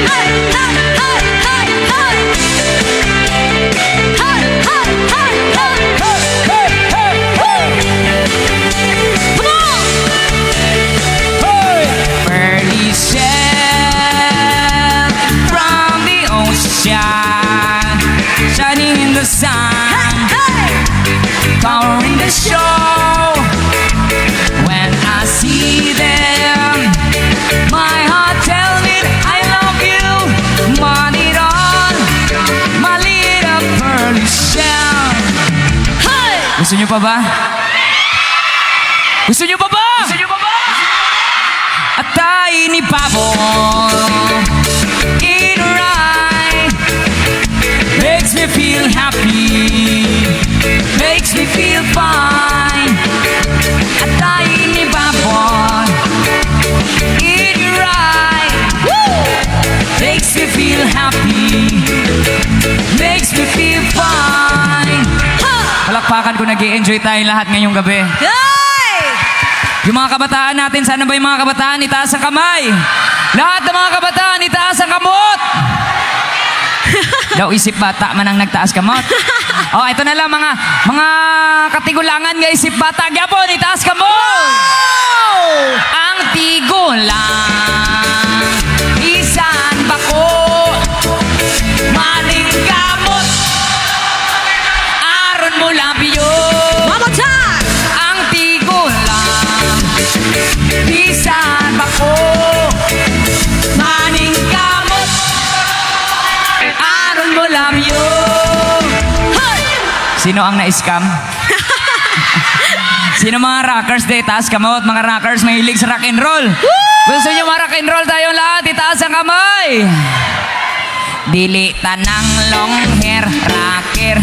Hey, hey, hey, hey, hey! Hey, hey, hey, hey! Come on! Pearly shell from the ocean, shining in the sun, covering the show. When I see them, my heart tells me I love you. Want it all, my little pearly shell. Hey! Gusto niyo pa ba? Gusto niyo pa ba? Gusto niyo pa ba? A tiny bubble in her eye makes me feel happy, makes me feel fine. A tiny bubble in your eye makes me feel happy, makes me feel fine. Palakpakan ko, nag-i-enjoy tayo lahat ngayong gabi. Hey! Yung mga kabataan natin, sana ba yung mga kabataan itaas ang kamay? Lahat ng mga kabataan itaas ang kamot! Daw isip bata man ang nagtaas kamot. Oh, ito na lang mga katigulangan nga isip bata. Gyapon, itaas kamot! Ang tigulang, isan bako, maling kamot, aron mo labiyo. One more time! Ang tigulang, bisan bako, maning kamot, aron mo labyo. Sino ang na-scam? Sino mga rockers de? Taas kamot, mga rockers mahilig sa rock and roll. Gusto nyo mga rock and roll tayong lahat? Itaas ang kamay. Dili tanang long hair, rocker.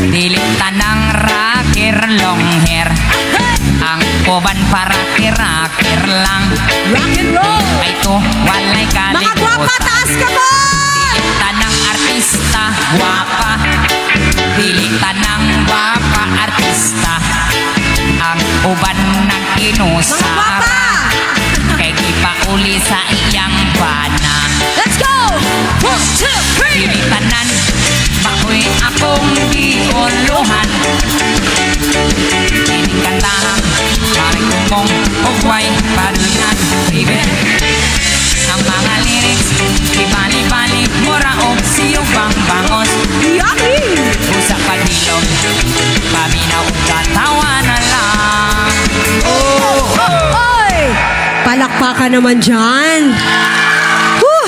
Dili tanang rocker, long hair. Ang uban para rocker lang. Rock and roll! Ay to, walay Mga kalimutan. gwapa, taas ka mo! Tanang artista, guwapa. Dili tanang guwapa, artista. Ang uban ng Mga gwapa! inusara. Kay gipauli sa iyang bana. Let's go! 1, 2, 3! Dili tanan, bakoy akong giuluhan. Dili kantahan, maring kumong ugway padungan. Baby, ang mga lyrics, ibali-bali, mura o siyong bang-bangos. Yummy! Usa pagilom, paminaw, katawa na lang. Oh, Oy! Palakpakan naman dyan. Whew!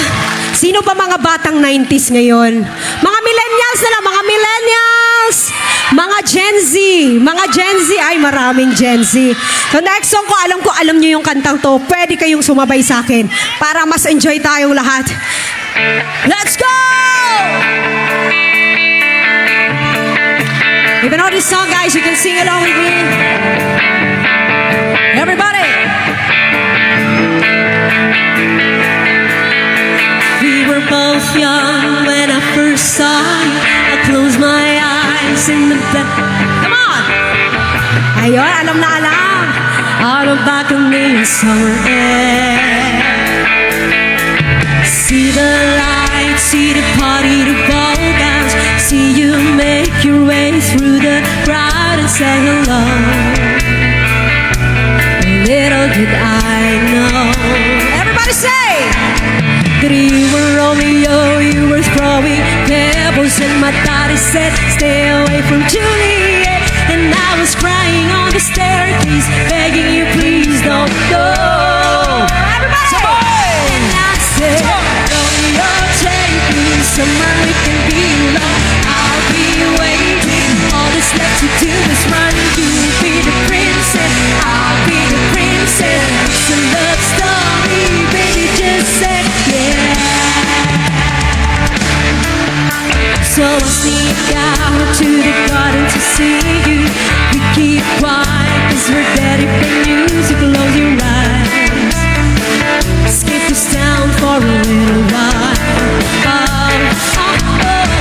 Sino ba mga batang 90s ngayon? Mga millennials na lang, mga millennials! Mga Gen Z! Mga Gen Z! Ay, maraming Gen Z. So next song ko, alam nyo yung kantang to. Pwede kayong sumabay sa akin para mas enjoy tayong lahat. Let's go! If you know this song, guys, you can sing along with me. Everybody! We were both young when I first saw you. I closed my eyes in the bed. Come on! Ayun, alam na alam. On the back of me in summer air. See the lights, see the party, the ball gowns. See you make your way through the crowd and say hello. Little did I know. Everybody say that you were Romeo, you were throwing pebbles, and my daddy said, stay away from Juliet. And I was crying on the staircase, begging you, please don't go. Everybody! And I said, Romeo, take me summer we can be alone. I'll be waiting. All that's left to do is run. You'll be the princess, I'll be the princess. It's a love story, baby, just say yeah. So I sneak out to the garden to see you. We keep quiet 'cause we're ready for music. Close your eyes, skip this town for a little while.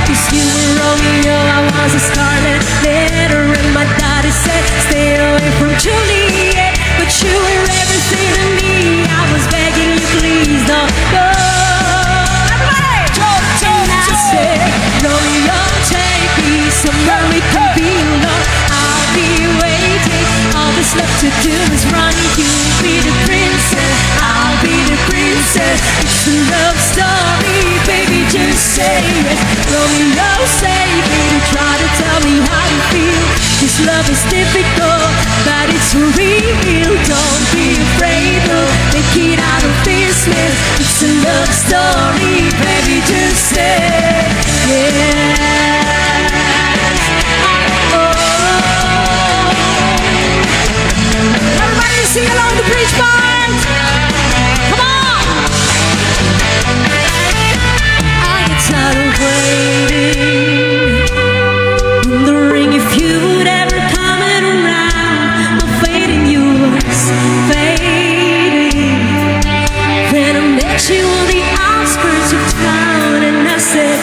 Cause you were Romeo, I was a scarlet letter, and my daddy said stay away from Juliet. But you were everything to me. I was begging you, please don't go. And I said, Romeo, take me somewhere we can be alone. I'll be waiting. All that's left to do is run. You'll be the princess, I'll be the princess. It's a love story, baby, just say it. Romeo, save me. Try to tell me how you feel. This love is difficult, but it's for real. Don't be afraid, though. Make it out of business. It's a love story, baby, just say yes. Everybody sing along the bridge part. Come on. I get tired of waiting, wondering if you would ever come around. My faith in you was fading. Then I met you on the outskirts of town, and I said,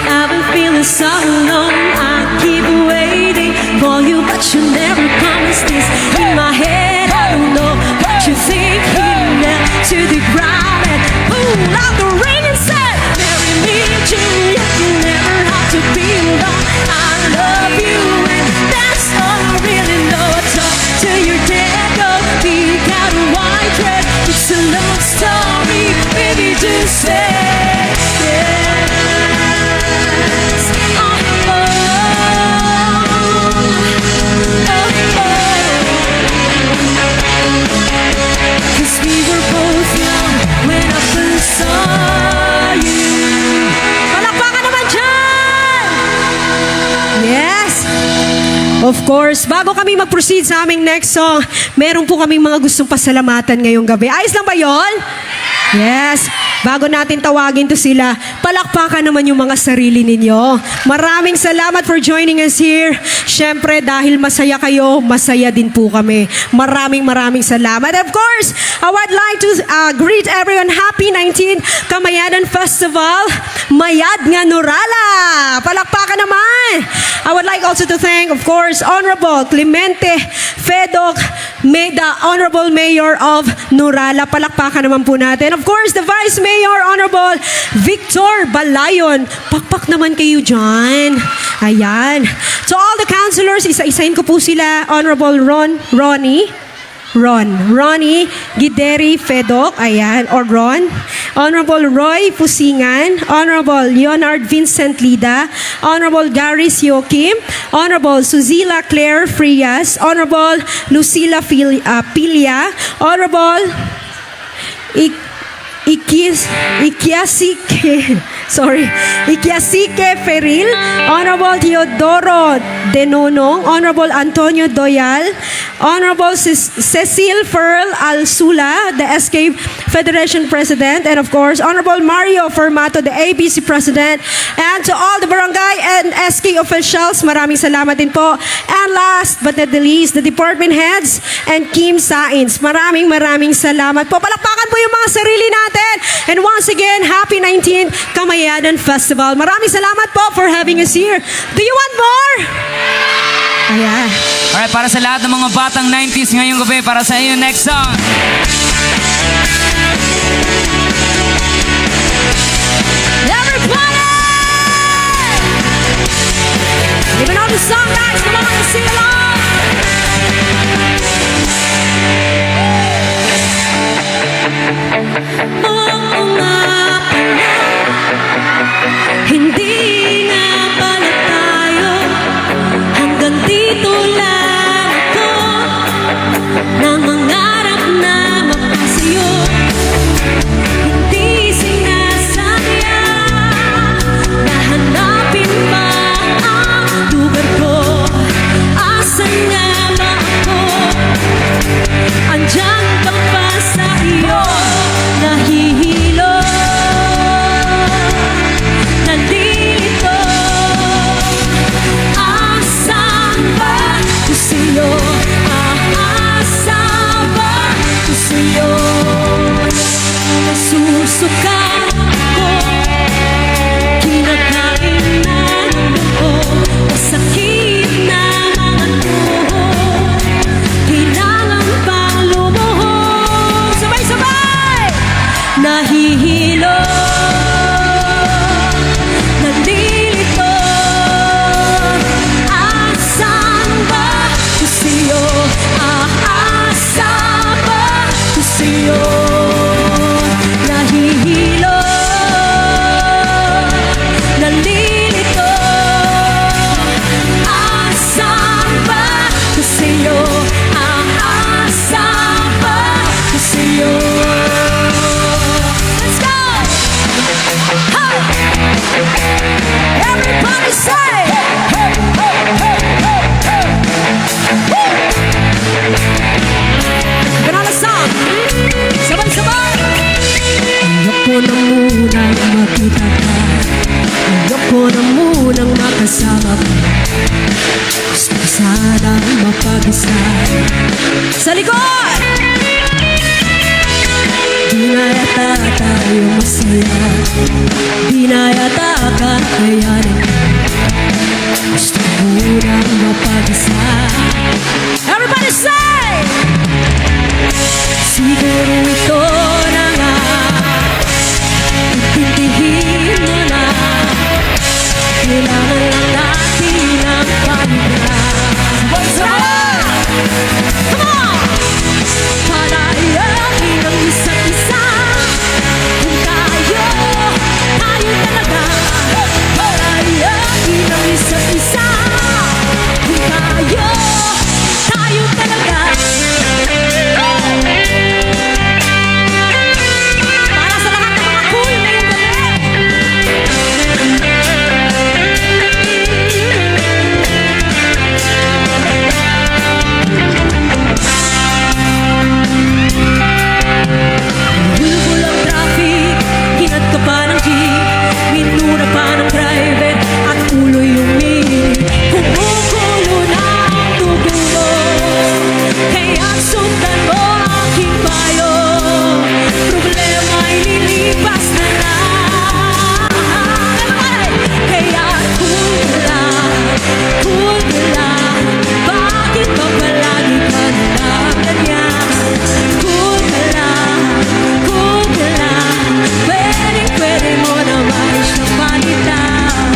I've been feeling so alone. I keep waiting for you, but you never promised this. In my head, I don't know what you think. Hitting down to the ground and pulled out the ring and said, marry me, Juliet. You never have to be alone. I love you, and that's all I really know. Talk to your dad, go peek out a white dress. It's a love story, baby, just say yes. Cause we were both young when I first saw you. Palakpakan naman dyan! Yes! Of course, bago kami mag-proceed sa aming next song, meron po kaming mga gustong pasalamatan ngayong gabi. Ayos lang ba yon? Yes. Bago natin tawagin to sila, palakpakan naman yung mga sarili ninyo. Maraming salamat for joining us here. Siyempre, dahil masaya kayo, masaya din po kami. Maraming salamat. Of course, I would like to greet everyone. Happy 19th Kamayanan Festival. Mayad nga Nurala. Palakpakan naman. I would like also to thank, of course, Honorable Clemente Fedoc, the Honorable Mayor of Nurala. Palakpakan naman po natin. Of course, the Vice Mayor, Honorable Victor Balayon. Pakpak naman kayo dyan. Ayan. So all the councilors, isa-isahin ko po sila. Honorable Ronnie Gideri Fedoc, ayan, or Ron. Honorable Roy Pusingan, Honorable Leonard Vincent Lida, Honorable Gary Siokim, Honorable Suzila Claire Frias, Honorable Lucila Pilia, Honorable Ikiasike Feril, Honorable Teodoro Denonong, Honorable Antonio Doyal, Honorable Cecil Ferl Alsula, the SK Federation President, and of course, Honorable Mario Formato, the ABC President, and to all the barangay and SK officials, maraming salamat din po. And last but not the least, the department heads and Kim Sains, maraming salamat po. Palakpakan po yung mga sarili natin. And once again, happy 19th Kamayanan Festival. Maraming salamat po for having us here. Do you want more? Ayan. Alright, para sa lahat ng mga batang 90s ngayong gabi, para sa iyo next song. Everybody! Even know the song, guys. Come on and sing along. Oo nga pala, hindi nga pala tayo. Hanggang dito lang ako, nangangarap na Sana mapag-isa sa likod. Di na yata tayo masaya, di na yata kakayanin. Gusto munang mapag-isa. Everybody say! Siguro ito na nga, intindihin mo na, kailangan lang natin ang paninda. Come on! Palayain ang isa't isa, kung tayo talaga. Palayain ang isa't isa, kung tayo talaga. Para sa lahat ng mga cool ngayong gabi. Bulbul ang traffic, hinat ka pa ng jeep, minura pa ng private, at ulo'y umiinit. Kumukulo na ang dugo mo, kaya't sundan mo aking payo. Problema'y lilipas na lang. Kaya't cool ka lang, bakit ba palagi ka nalang ganyan? Cool ka lang, pwede mo naman siyang palitan.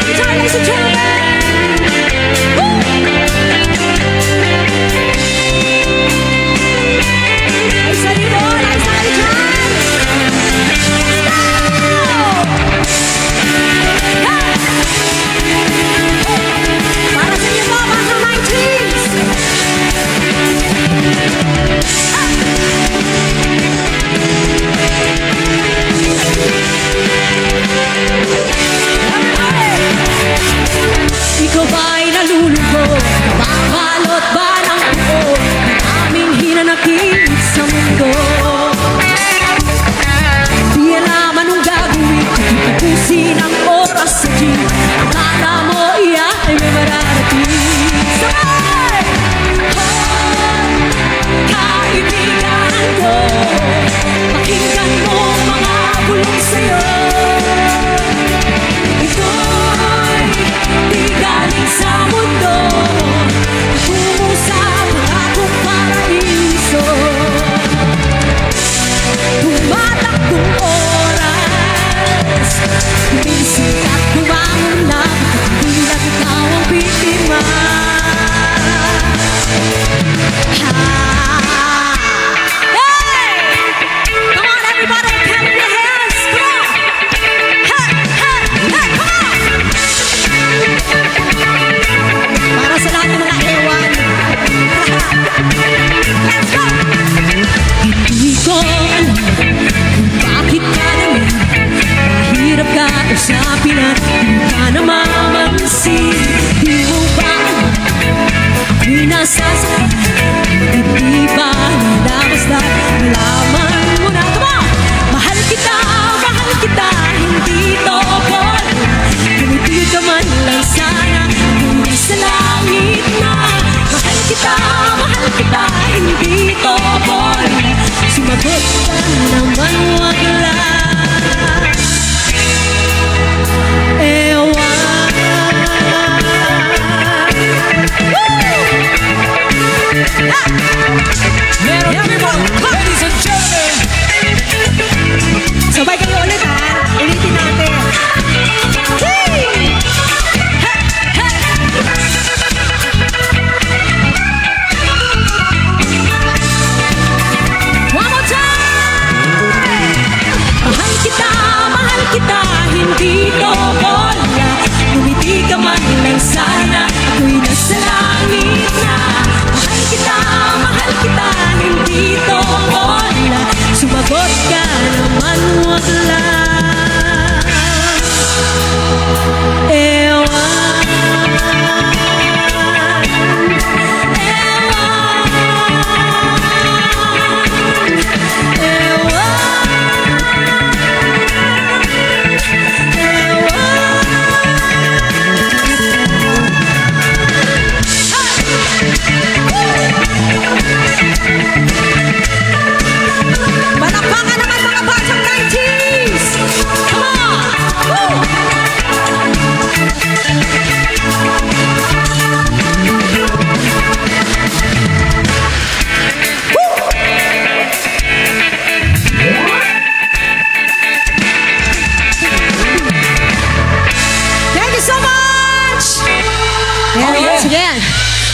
Guitar, ladies and gentlemen! Woo! Ay, sa dito, ay, sa dyan! Let's go! Hey! Para sa inyo po, mga 90s! Ikaw ba'y nalulungkot? Nakakalot ba ng buo ng aming hinanakit sa mundo? Di alam anong gagawin, di tapusin ang oras sa jeep. Akala mo iyan ay may mararating. Sabay! Kaibigan ko, pakinggan mo mga bulong sa'yo. Ito'y di galing sa mundo, tungo sa pangakong paraiso. Tumatakbong oras, tumisik at bumangon na, bilang ikaw ang biktima. Hey! Come on, everybody, clap your hands. Come on. Hey, hey, hey, come on. Para sa lahat ng mga ewan. Let's go! Hindi ko alam kung bakit ka naman mahirap ka usapin at di ka namamansin. Di mo ba alam ako'y nasasaktan? Hindi ba nalabastan? Malaman mo na. Come on! Mahal kita, hindi to ball. Kumiti ka man lang sana, hindi sa langit na. Mahal kita, hindi to ball. Sumagot ka naman, wag lang. Ewan. Woo! Ah! Everyone, ladies and gentlemen, Sabay kayo ulit ha. Ulitin natin. Hey! Hey! Hey! One more time!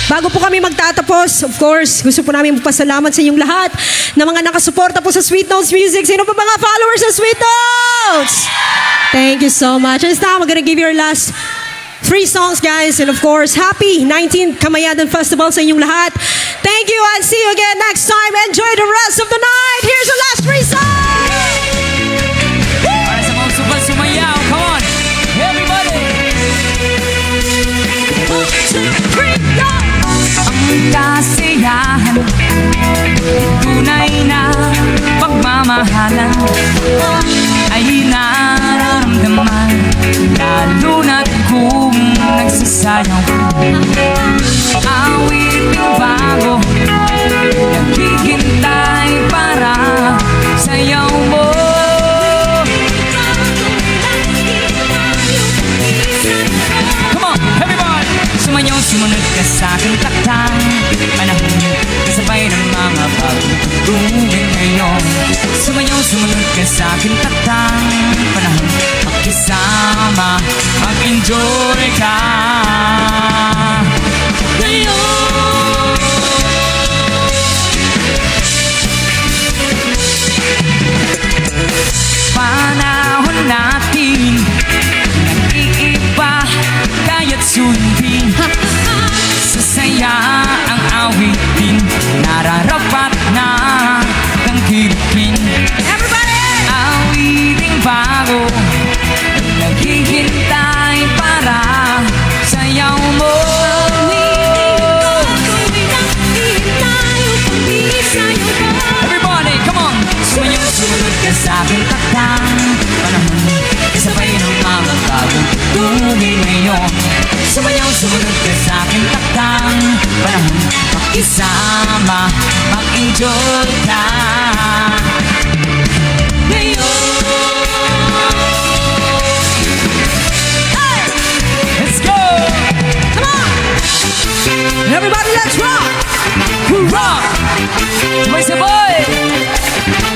Bago po kami magtatapos, of course, gusto po namin magpasalamat sa inyong lahat na mga nakasuporta po sa Sweet Notes Music. Sino po mga followers sa Sweet Notes? Thank you so much. And now, we're gonna give you our last 3 songs, guys. And of course, happy 19th Kamayadan Festival sa inyong lahat. Thank you and see you again next time. Enjoy the rest of the night. Here's the last 3 songs. Para sa mga super sumayaw, come on, everybody! 1, 2, 3, go! Ang kasiyahan, tunay na pagmamahalan ay nararamdaman, lalo na't kung nagsasayaw. Awit yung bago, naghihintay para sayaw mo. Come on, everybody! Sumayaw, sumunod ka sa aking taktang panahon, kasabay ng mga pagtungin ngayon. Sumayaw, sumunod ka sa aking taktang panahon, makisama, mag-enjoy ka ngayon. Panahon natin nag-iiba, kaya't sundin sa saya ang awitin, nararapat na tangkilikin. Awiting bago, naghihintay para sayaw mo. Everybody, come on! Sumayaw, sumunod ka sa aking taktang panahon, kasabay ng mga bagong tugin ngayon. Sumayaw, sumunod ka sa aking taktang panahon, makisama, mag-enjoy ka ngayon. Let's go! Come on! Everybody, let's rock! Hoorah! Where's the boy?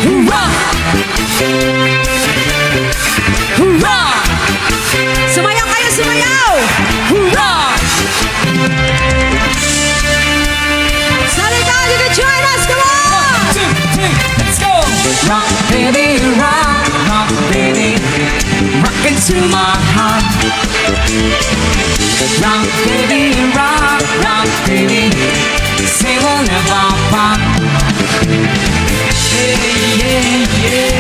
Hoorah! Hoorah! Sumayaw kayo, sumayaw! Hoorah! Salita, you can join us, come on! 1, 2, 3, let's go! Rock, baby, rock, baby, rock into my heart. Rock, baby, rock, baby, say we'll never part. Yeah, yeah, yeah.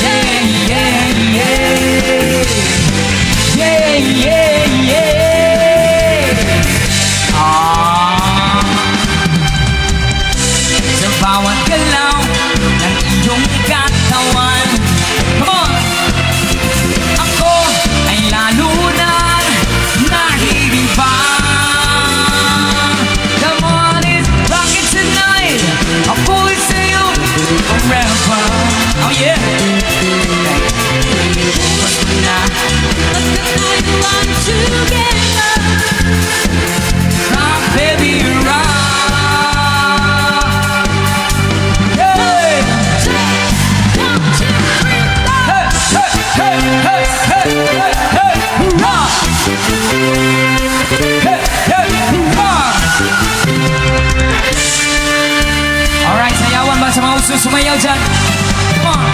Yeah, yeah, yeah. Yeah, yeah, yeah. Ah. Sa bawat galaw ng iyong katawan, come on! Ako ay lalo na nahihiling pa. Come on, it's rockin' tonight. Ako'y sa'yo forever. Oh yeah! Bukas mo na. Rock, baby, rock. Hey! Hey, hey, hey, hey, hey, hurrah! Hey, hey, hurrah! Alright, sayawan ba sa mga uso sumayaw dyan? Come on!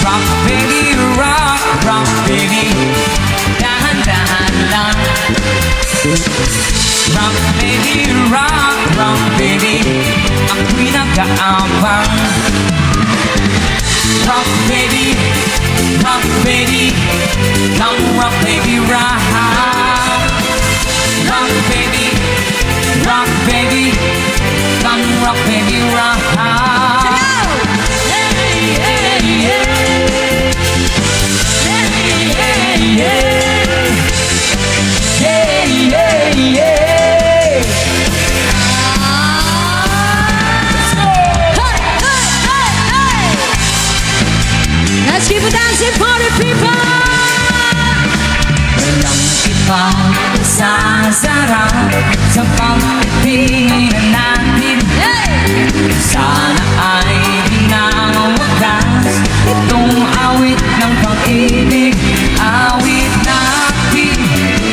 Rock, baby, rock, baby. Dahan-dahan lang. Rock, baby, rock, baby. Ako'y nag-aabang. Rock, baby, rock, baby. Come rock, baby, rock. Rock, baby, rock, baby. Come rock, baby, rock. Hey, hey, yeah. Hey, yeah. Yeah, yeah, yeah. Let's go. Let's keep it dancing, party people! Walang iba sasarap sa pagpipilian natin. Sana ay di na wakas itong awit ng pag-ibig. Awit natin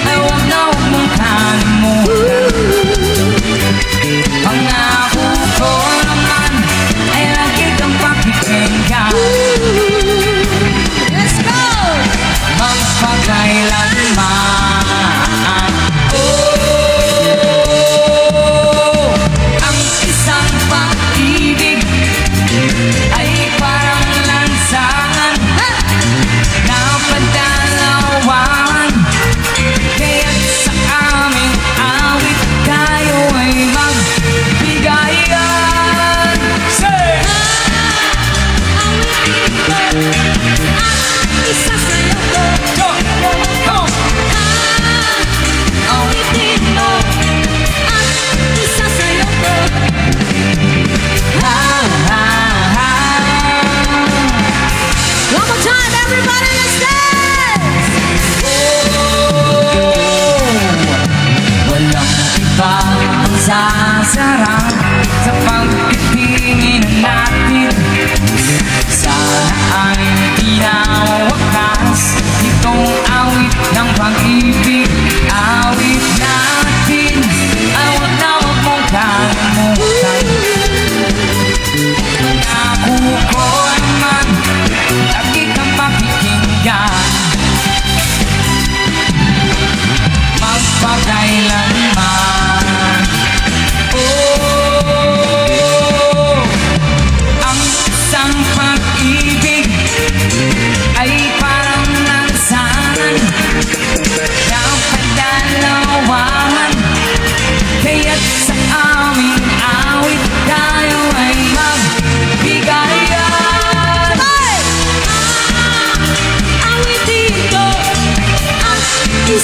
ay huwag na huwag mong kalimutan.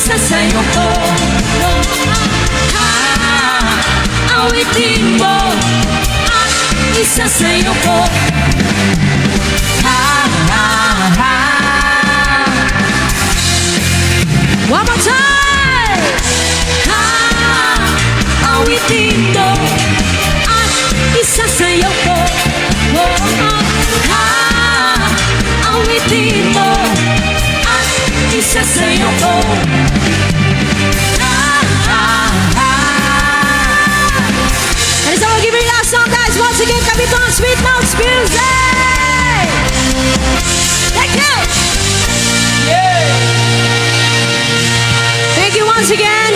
isa sa'yo ko. Awitin mo at isa sa'yo ko. One more time! Awitin mo at isa sa'yo ko. Awitin mo at isa sa'yo ko. And so we'll give you your last song, guys. Once again, kami po ang Sweet Mouth Music! Thank you! Thank you once again.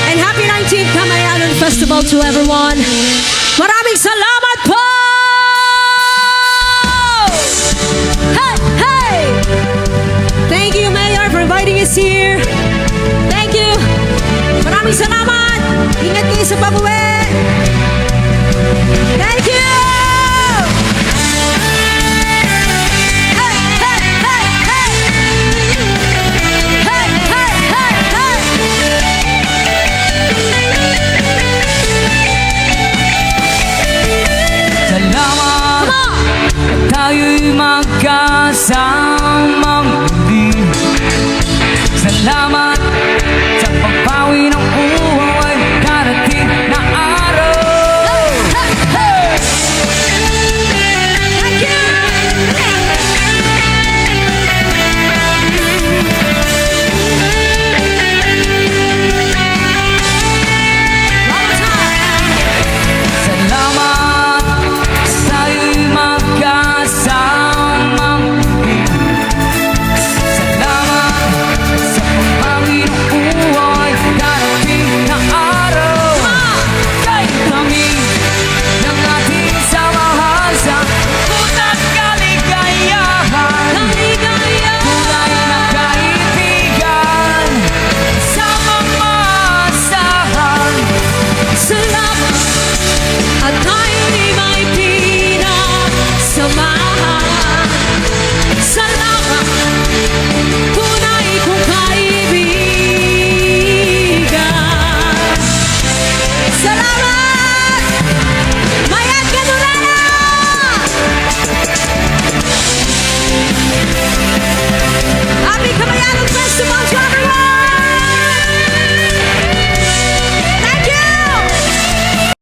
And happy 19th Kamayanan Festival to everyone. Maraming salamat po! Hey, hey! Thank you, Mayor, for inviting us here. Thank you. Maraming salamat. Ingat kayo sa pag-uwi. Thank you.